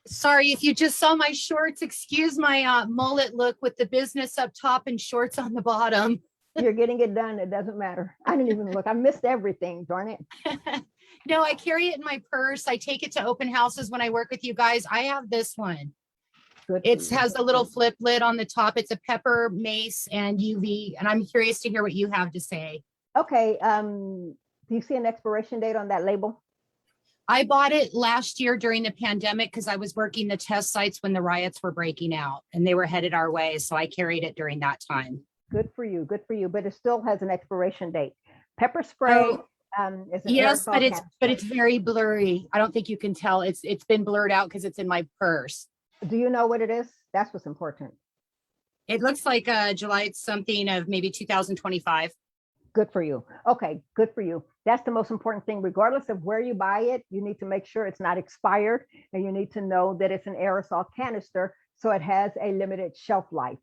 Sorry, if you just saw my shorts, excuse my mullet look with the business up top and shorts on the bottom. You're getting it done. It doesn't matter. I didn't even look. I missed everything. Darn it. No, I carry it in my purse. I take it to open houses when I work with you guys. I have this one. Good. It has a little flip lid on the top. It's a pepper, mace, and UV. And I'm curious to hear what you have to say. Okay. Do you see an expiration date on that label? I bought it last year during the pandemic because I was working the test sites when the riots were breaking out and they were headed our way. So I carried it during that time. Good for you. Good for you. But it still has an expiration date. Pepper spray. Is an Yes, aerosol but it's very blurry. I don't think you can tell. It's been blurred out because it's in my purse. Do you know what it is? That's what's important. It looks like July something of maybe 2025. Good for you. Okay, good for you. That's the most important thing. Regardless of where you buy it, you need to make sure it's not expired, and you need to know that it's an aerosol canister, so it has a limited shelf life,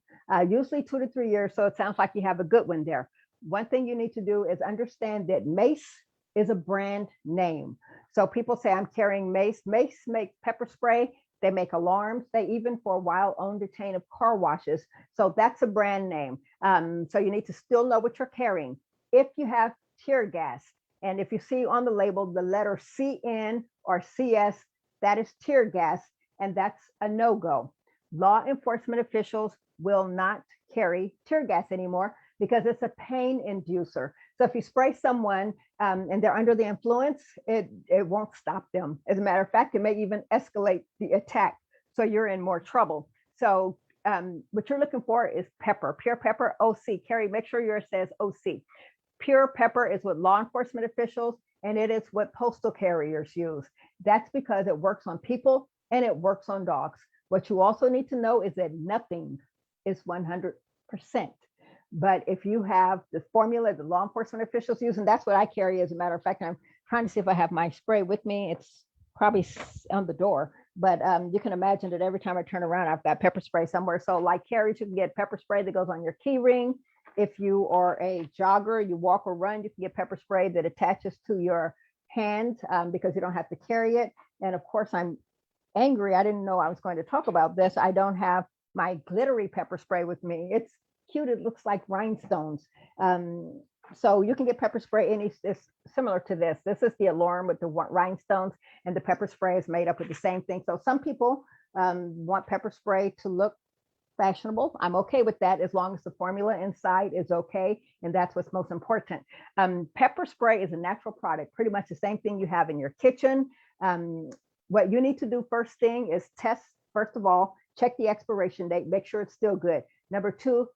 usually 2 to 3 years. So it sounds like you have a good one there. One thing you need to do is understand that Mace is a brand name. So people say, I'm carrying Mace. Mace makes pepper spray. They make alarms. They even for a while owned a chain of car washes. So that's a brand name. So you need to still know what you're carrying. If you have tear gas, and if you see on the label the letter CN or CS, that is tear gas, and that's a no-go. Law enforcement officials will not carry tear gas anymore because it's a pain inducer. So if you spray someone and they're under the influence, it won't stop them. As a matter of fact, it may even escalate the attack. So you're in more trouble. So what you're looking for is pepper, pure pepper, OC. Carrie, make sure yours says OC. Pure pepper is what law enforcement officials, and it is what postal carriers use. That's because it works on people and it works on dogs. What you also need to know is that nothing is 100%. But if you have the formula that law enforcement officials use, and that's what I carry, as a matter of fact, I'm trying to see if I have my spray with me. It's probably on the door, but you can imagine that every time I turn around, I've got pepper spray somewhere. So like Carrie, you can get pepper spray that goes on your key ring. If you are a jogger, you walk or run, you can get pepper spray that attaches to your hand because you don't have to carry it. And of course, I'm angry. I didn't know I was going to talk about this. I don't have my glittery pepper spray with me. It's cute. It looks like rhinestones. So you can get pepper spray it's similar to this. This is the alarm with the rhinestones, and the pepper spray is made up with the same thing. So some people want pepper spray to look fashionable. I'm okay with that as long as the formula inside is okay, and that's what's most important. Pepper spray is a natural product, pretty much the same thing you have in your kitchen. What you need to do first thing is test. First of all, check the expiration date, make sure it's still good. Number 2,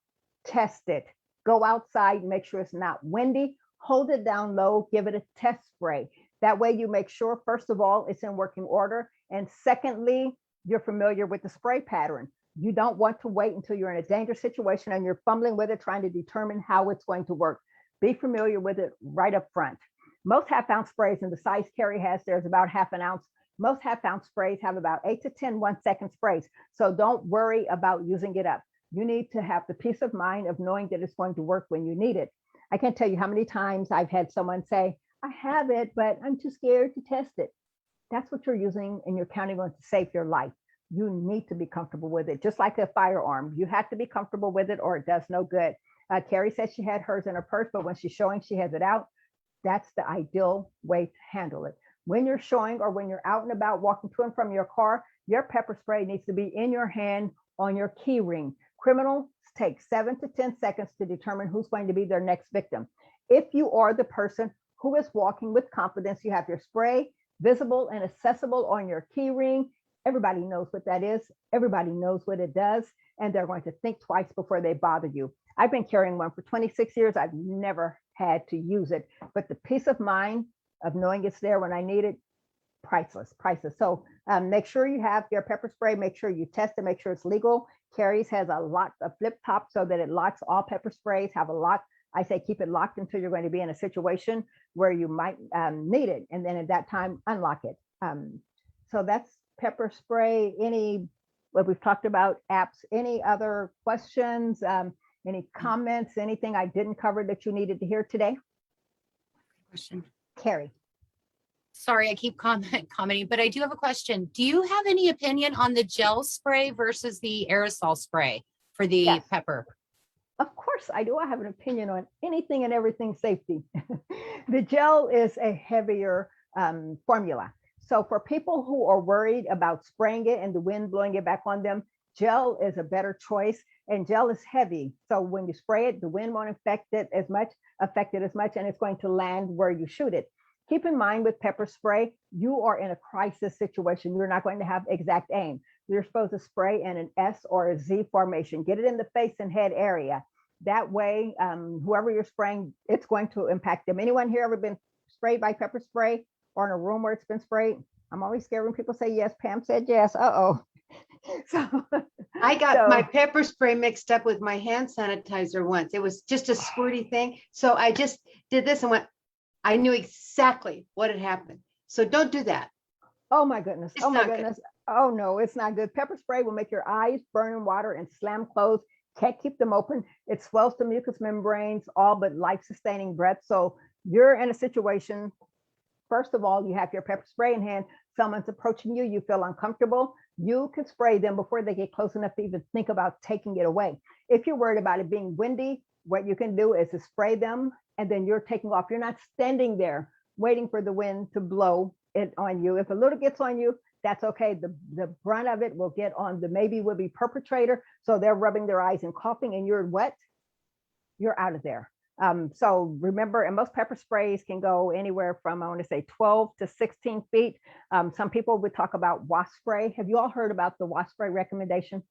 test it. Go outside, make sure it's not windy, hold it down low, give it a test spray. That way you make sure, first of all, it's in working order. And secondly, you're familiar with the spray pattern. You don't want to wait until you're in a dangerous situation and you're fumbling with it, trying to determine how it's going to work. Be familiar with it right up front. Most half-ounce sprays, and the size Carrie has, there's about half an ounce. Most half-ounce sprays have about 8 to 10 1-second sprays. So don't worry about using it up. You need to have the peace of mind of knowing that it's going to work when you need it. I can't tell you how many times I've had someone say, I have it, but I'm too scared to test it. That's what you're using, and you're counting on to save your life. You need to be comfortable with it, just like a firearm. You have to be comfortable with it or it does no good. Carrie said she had hers in her purse, but when she's showing, she has it out. That's the ideal way to handle it. When you're showing or when you're out and about walking to and from your car, your pepper spray needs to be in your hand on your key ring. Criminals take 7 to 10 seconds to determine who's going to be their next victim. If you are the person who is walking with confidence, you have your spray visible and accessible on your key ring. Everybody knows what that is. Everybody knows what it does, and they're going to think twice before they bother you. I've been carrying one for 26 years. I've never had to use it, but the peace of mind of knowing it's there when I need it, priceless, priceless. So make sure you have your pepper spray. Make sure you test it. Make sure it's legal. Carrie's has a lock, a flip top, so that it locks. All pepper sprays have a lock. I say keep it locked until you're going to be in a situation where you might need it, and then at that time unlock it. So that's pepper spray. What we've talked about, apps. Any other questions? Any comments? Anything I didn't cover that you needed to hear today? Question. Carrie. Sorry, I keep commenting, but I do have a question. Do you have any opinion on the gel spray versus the aerosol spray for the Yes. pepper? Of course I do. I have an opinion on anything and everything safety. The gel is a heavier formula. So for people who are worried about spraying it and the wind blowing it back on them, gel is a better choice, and gel is heavy. So when you spray it, the wind won't affect it as much, and it's going to land where you shoot it. Keep in mind with pepper spray, you are in a crisis situation. You're not going to have exact aim. You're supposed to spray in an S or a Z formation. Get it in the face and head area. That way, whoever you're spraying, it's going to impact them. Anyone here ever been sprayed by pepper spray or in a room where it's been sprayed? I'm always scared when people say yes. Pam said yes. Uh-oh. So I got my pepper spray mixed up with my hand sanitizer once. It was just a squirty thing. So I just did this and went, I knew exactly what had happened. So don't do that. Oh my goodness. It's Oh my not good. goodness. Oh no, it's not good. Pepper spray will make your eyes burn in water and slam closed. Can't keep them open. It swells the mucous membranes, all but life-sustaining breath. So you're in a situation, first of all, you have your pepper spray in hand. Someone's approaching you, you feel uncomfortable. You can spray them before they get close enough to even think about taking it away. If you're worried about it being windy, what you can do is to spray them and then you're taking off. You're not standing there waiting for the wind to blow it on you. If a little gets on you, that's okay. The brunt of it will get on the maybe would-be perpetrator. So they're rubbing their eyes and coughing and you're wet, you're out of there. So remember, and most pepper sprays can go anywhere from, I want to say 12 to 16 feet. Some people would talk about wasp spray. Have you all heard about the wasp spray recommendation?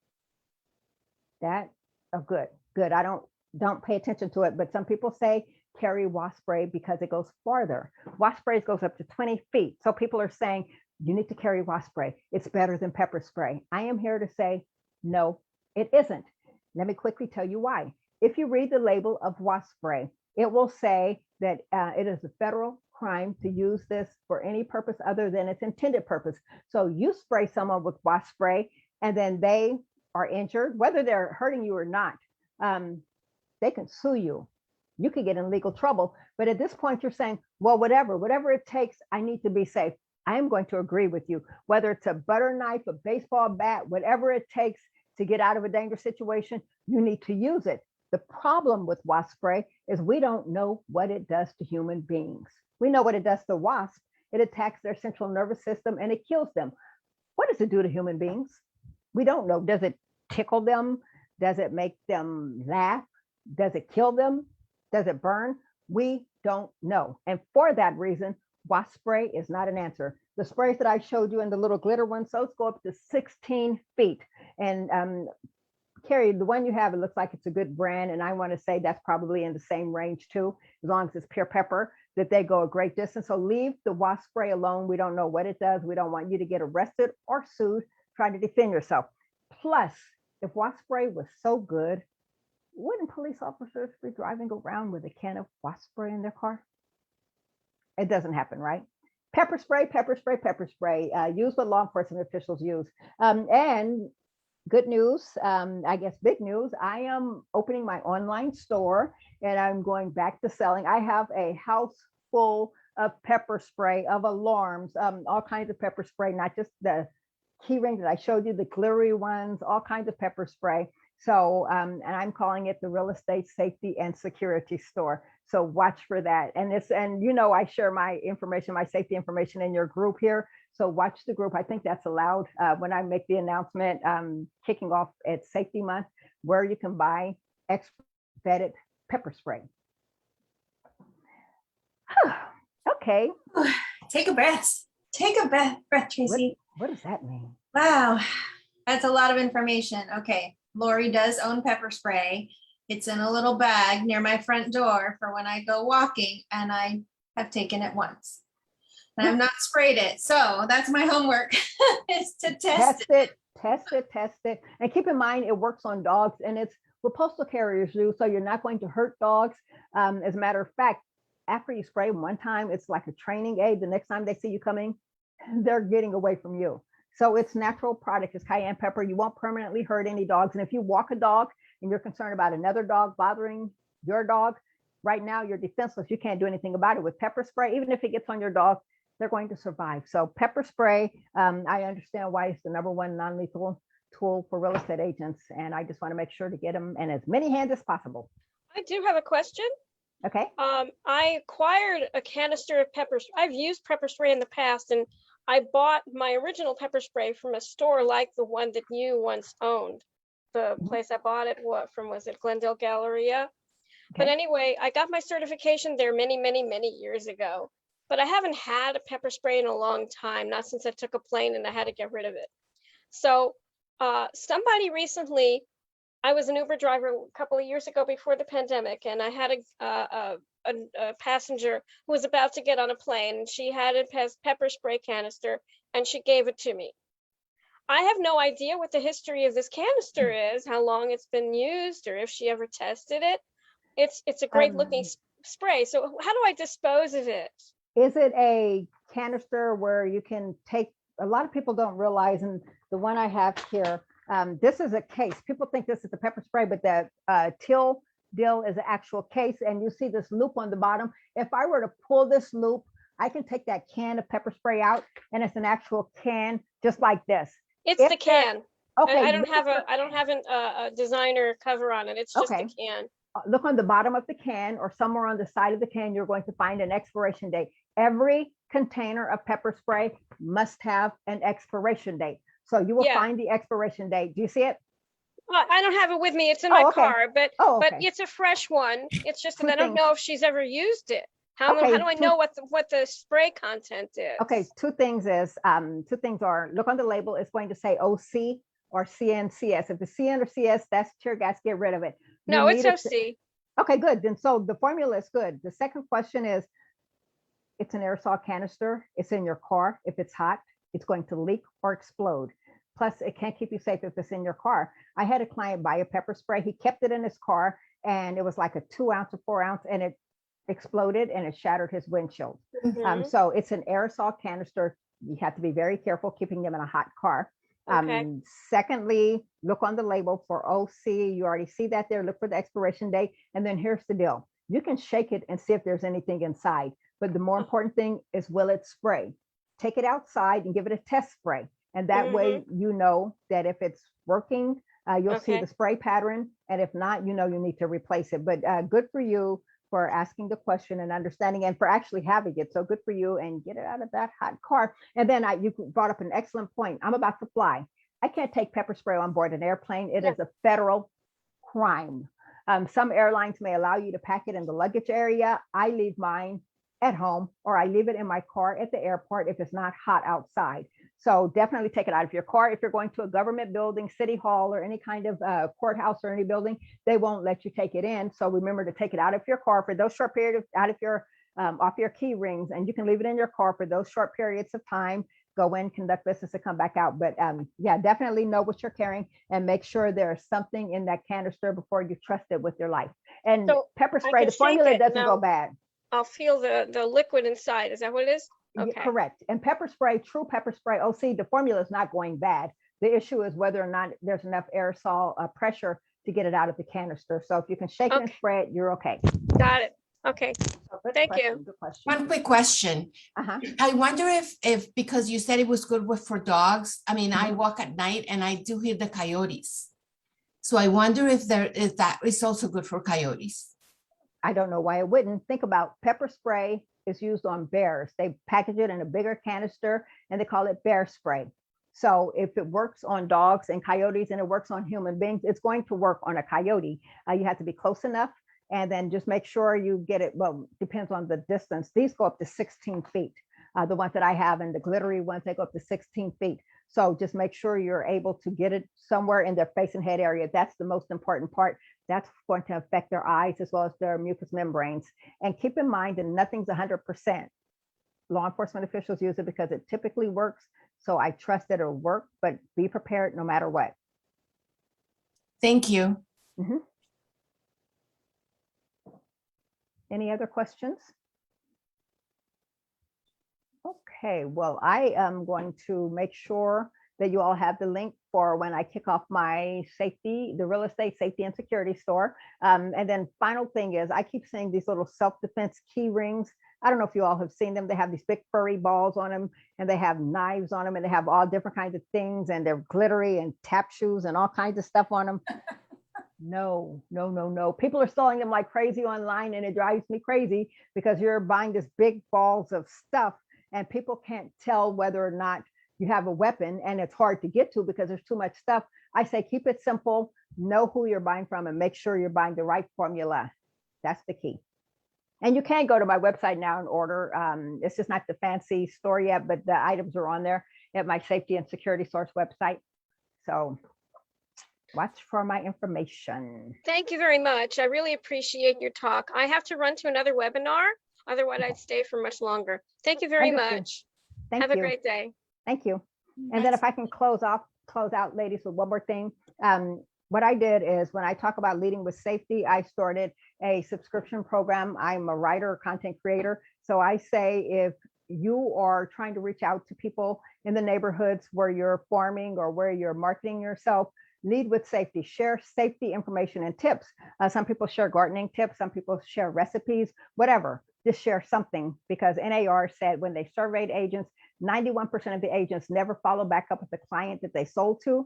Oh, good. I don't pay attention to it, but some people say carry wasp spray because it goes farther. Wasp spray goes up to 20 feet. So people are saying you need to carry wasp spray. It's better than pepper spray. I am here to say, no, it isn't. Let me quickly tell you why. If you read the label of wasp spray, it will say that it is a federal crime to use this for any purpose other than its intended purpose. So you spray someone with wasp spray and then they are injured, whether they're hurting you or not, they can sue you. You could get in legal trouble. But at this point, you're saying, well, whatever it takes, I need to be safe. I am going to agree with you, whether it's a butter knife, a baseball bat, whatever it takes to get out of a dangerous situation, you need to use it. The problem with wasp spray is we don't know what it does to human beings. We know what it does to wasps. It attacks their central nervous system and it kills them. What does it do to human beings? We don't know. Does it tickle them? Does it make them laugh? Does it kill them? Does it burn? We don't know. And for that reason, wasp spray is not an answer. The sprays that I showed you in the little glitter ones, those go up to 16 feet. And Carrie, the one you have, it looks like it's a good brand. And I want to say that's probably in the same range too, as long as it's pure pepper, that they go a great distance. So leave the wasp spray alone. We don't know what it does. We don't want you to get arrested or sued trying to defend yourself. Plus, if wasp spray was so good, wouldn't police officers be driving around with a can of wasp spray in their car? It doesn't happen, right? Pepper spray, use what law enforcement officials use. And good news, I guess big news, I am opening my online store and I'm going back to selling. I have a house full of pepper spray, of alarms, all kinds of pepper spray, not just the key ring that I showed you, the glittery ones, all kinds of pepper spray. So, and I'm calling it the Real Estate Safety and Security Store. So watch for that. And you know, I share my information, my safety information in your group here. So watch the group. I think that's allowed when I make the announcement kicking off at Safety Month. where you can buy vetted pepper spray. Okay. Take a breath. Take a breath, Tracy. What does that mean? Wow, that's a lot of information. Okay, Lori does own pepper spray. It's in a little bag near my front door for when I go walking, and I have taken it once. And I've not sprayed it. So that's my homework is to test it. Test it. And keep in mind, it works on dogs, and it's what postal carriers do. So you're not going to hurt dogs. As a matter of fact, after you spray one time, it's like a training aid. The next time they see you coming, they're getting away from you. So it's natural product. It's cayenne pepper. You won't permanently hurt any dogs. And if you walk a dog and you're concerned about another dog bothering your dog, right now you're defenseless. You can't do anything about it. With pepper spray, even if it gets on your dog, they're going to survive. So pepper spray, I understand why it's the #1 non-lethal tool for real estate agents. And I just want to make sure to get them in as many hands as possible. I do have a question. Okay. I acquired a canister of pepper. I've used pepper spray in the past, and I bought my original pepper spray from a store like the one that you once owned. The place I bought it from, was it Glendale Galleria? But anyway, I got my certification there many, many, many years ago. But I haven't had a pepper spray in a long time, not since I took a plane and I had to get rid of it. So somebody recently, I was an Uber driver a couple of years ago before the pandemic, and I had a passenger who was about to get on a plane, and she had a pepper spray canister, and she gave it to me. I have no idea what the history of this canister is, how long it's been used, or if she ever tested it. It's a great looking spray. So how do I dispose of it? Is it a canister where you can take, a lot of people don't realize, and the one I have here, this is a case. People think this is the pepper spray, but the teal deal is an actual case, and you see this loop on the bottom. If I were to pull this loop, I can take that can of pepper spray out, and it's an actual can just like this. It's the can. Okay. I don't have a designer cover on it. It's just a can. Look on the bottom of the can, or somewhere on the side of the can, you're going to find an expiration date. Every container of pepper spray must have an expiration date. So you will find the expiration date. Do you see it? Well, I don't have it with me. It's in my car, but it's a fresh one. It's just that I don't know if she's ever used it. How do I know what the spray content is? Okay, two things are, look on the label. It's going to say OC or CNCS. If it's CN or CS, that's tear gas. Get rid of it. No, it's OC. Okay, good. Then so the formula is good. The second question is, it's an aerosol canister. It's in your car. If it's hot, it's going to leak or explode. Plus, it can't keep you safe if it's in your car. I had a client buy a pepper spray. He kept it in his car, and it was like a 2 ounce or 4 ounce, and it exploded and it shattered his windshield. So it's an aerosol canister. You have to be very careful keeping them in a hot car. Secondly, look on the label for OC. You already see that there. Look for the expiration date. And then here's the deal. You can shake it and see if there's anything inside. But the more important thing is, will it spray? Take it outside and give it a test spray. And that way, you know that if it's working, you'll see the spray pattern. And if not, you know you need to replace it. But good for you for asking the question and understanding, and for actually having it. So good for you, and get it out of that hot car. And then you brought up an excellent point. I'm about to fly. I can't take pepper spray on board an airplane. It is a federal crime. Some airlines may allow you to pack it in the luggage area. I leave mine at home, or I leave it in my car at the airport if it's not hot outside. So definitely take it out of your car. If you're going to a government building, city hall, or any kind of courthouse or any building, they won't let you take it in. So remember to take it out of your car for those short periods, out of your off your key rings, and you can leave it in your car for those short periods of time. Go in, conduct business, and come back out. But yeah, definitely know what you're carrying, and make sure there's something in that canister before you trust it with your life. And so pepper spray, the formula doesn't go bad. I'll feel the liquid inside. Is that what it is? Okay. Yeah, correct. And pepper spray, true pepper spray OC, the formula is not going bad. The issue is whether or not there's enough aerosol pressure to get it out of the canister. So if you can shake it and spray it, you're okay. Got it. Okay. So thank you. One quick question. I wonder if because you said it was good for dogs. I mean, I walk at night and I do hear the coyotes. So I wonder if that is also good for coyotes. I don't know why it wouldn't. Think about pepper spray is used on bears. They package it in a bigger canister and they call it bear spray. So if it works on dogs and coyotes and it works on human beings, it's going to work on a coyote. You have to be close enough, and then just make sure you get it. Well, depends on the distance. These go up to 16 feet. The ones that I have, and the glittery ones, they go up to 16 feet. So just make sure you're able to get it somewhere in their face and head area. That's the most important part. That's going to affect their eyes as well as their mucous membranes. And keep in mind that nothing's 100%. Law enforcement officials use it because it typically works. So I trust that it'll work, but be prepared no matter what. Thank you. Mhm. Any other questions? Okay, well, I am going to make sure that you all have the link for when I kick off my safety, the real estate safety and security store. And then final thing is, I keep seeing these little self-defense key rings. I don't know if you all have seen them. They have these big furry balls on them, and they have knives on them, and they have all different kinds of things, and they're glittery and tap shoes and all kinds of stuff on them. No, no, no, no. People are selling them like crazy online, and it drives me crazy because you're buying this big balls of stuff and people can't tell whether or not you have a weapon, and it's hard to get to because there's too much stuff. I say, keep it simple, know who you're buying from, and make sure you're buying the right formula. That's the key. And you can go to my website now and order. It's just not the fancy store yet, but the items are on there at my safety and security source website. So watch for my information. Thank you very much. I really appreciate your talk. I have to run to another webinar. Otherwise, I'd stay for much longer. Thank you very Understood. much. Thank Have you. a great day. Thank you. And then if I can close out, ladies, with one more thing. What I did is, when I talk about leading with safety, I started a subscription program. I'm a writer, content creator. So I say, if you are trying to reach out to people in the neighborhoods where you're farming or where you're marketing yourself, lead with safety, share safety information and tips. Some people share gardening tips, some people share recipes, whatever, just share something, because NAR said when they surveyed agents, 91% of the agents never follow back up with the client that they sold to.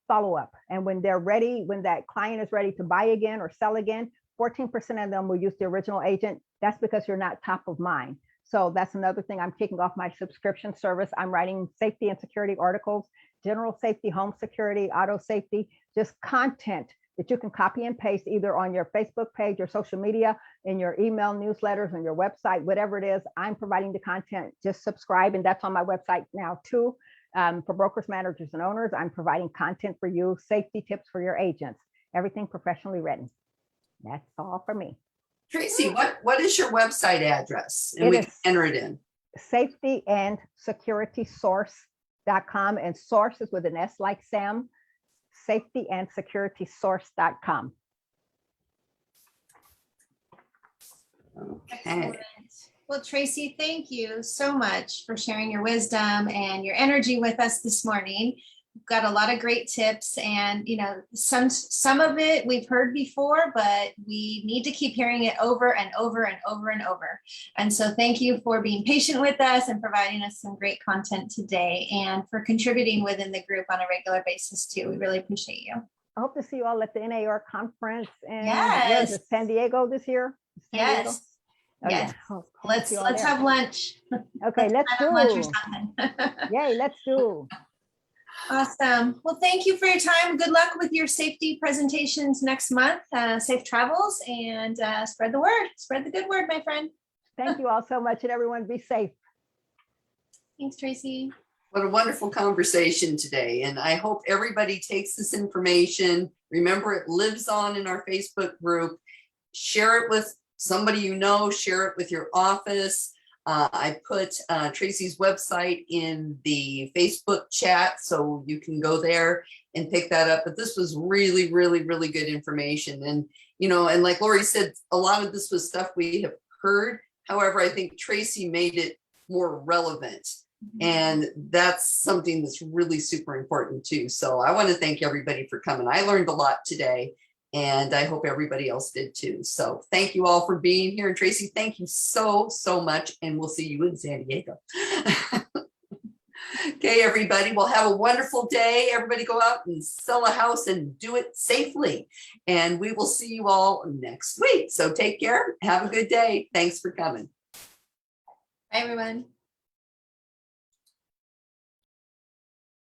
Follow up. And when they're ready, when that client is ready to buy again or sell again, 14% of them will use the original agent. That's because you're not top of mind. So that's another thing. I'm kicking off my subscription service. I'm writing safety and security articles, general safety, home security, auto safety, just content that you can copy and paste either on your Facebook page, your social media, in your email newsletters, on your website, whatever it is. I'm providing the content. Just subscribe, and that's on my website now too. For brokers, managers, and owners, I'm providing content for you, safety tips for your agents, everything professionally written. That's all for me. Tracy, what is your website address? And we can enter it in. safetyandsecuritysource.com, and source is with an S like Sam, safetyandsecuritysource.com. Okay. Excellent. Well, Tracy, thank you so much for sharing your wisdom and your energy with us this morning. We've got a lot of great tips, and some of it we've heard before, but we need to keep hearing it over and over and over and over. And so thank you for being patient with us and providing us some great content today, and for contributing within the group on a regular basis too. We really appreciate you. I hope to see you all at the NAR conference in Yes. San Diego this year. San Diego? Yes. Oh, Yes. yeah. Hope to Let's see you all there. have lunch. Okay, let's have lunch or do. something. Yay, let's do. Awesome. Well, thank you for your time. Good luck with your safety presentations next month. Safe travels, and spread the word. Spread the good word, my friend. Thank you all so much, and everyone be safe. Thanks, Tracy. What a wonderful conversation today. And I hope everybody takes this information. Remember, it lives on in our Facebook group. Share it with somebody you know, share it with your office. I put Tracy's website in the Facebook chat, so you can go there and pick that up. But this was really, really, really good information. And, and like Lori said, a lot of this was stuff we have heard. However, I think Tracy made it more relevant. And that's something that's really super important too. So I want to thank everybody for coming. I learned a lot today, and I hope everybody else did too. So thank you all for being here. And Tracy, thank you so, so much. And we'll see you in San Diego. Okay, everybody, well, have a wonderful day. Everybody go out and sell a house and do it safely. And we will see you all next week. So take care. Have a good day. Thanks for coming. Bye, everyone.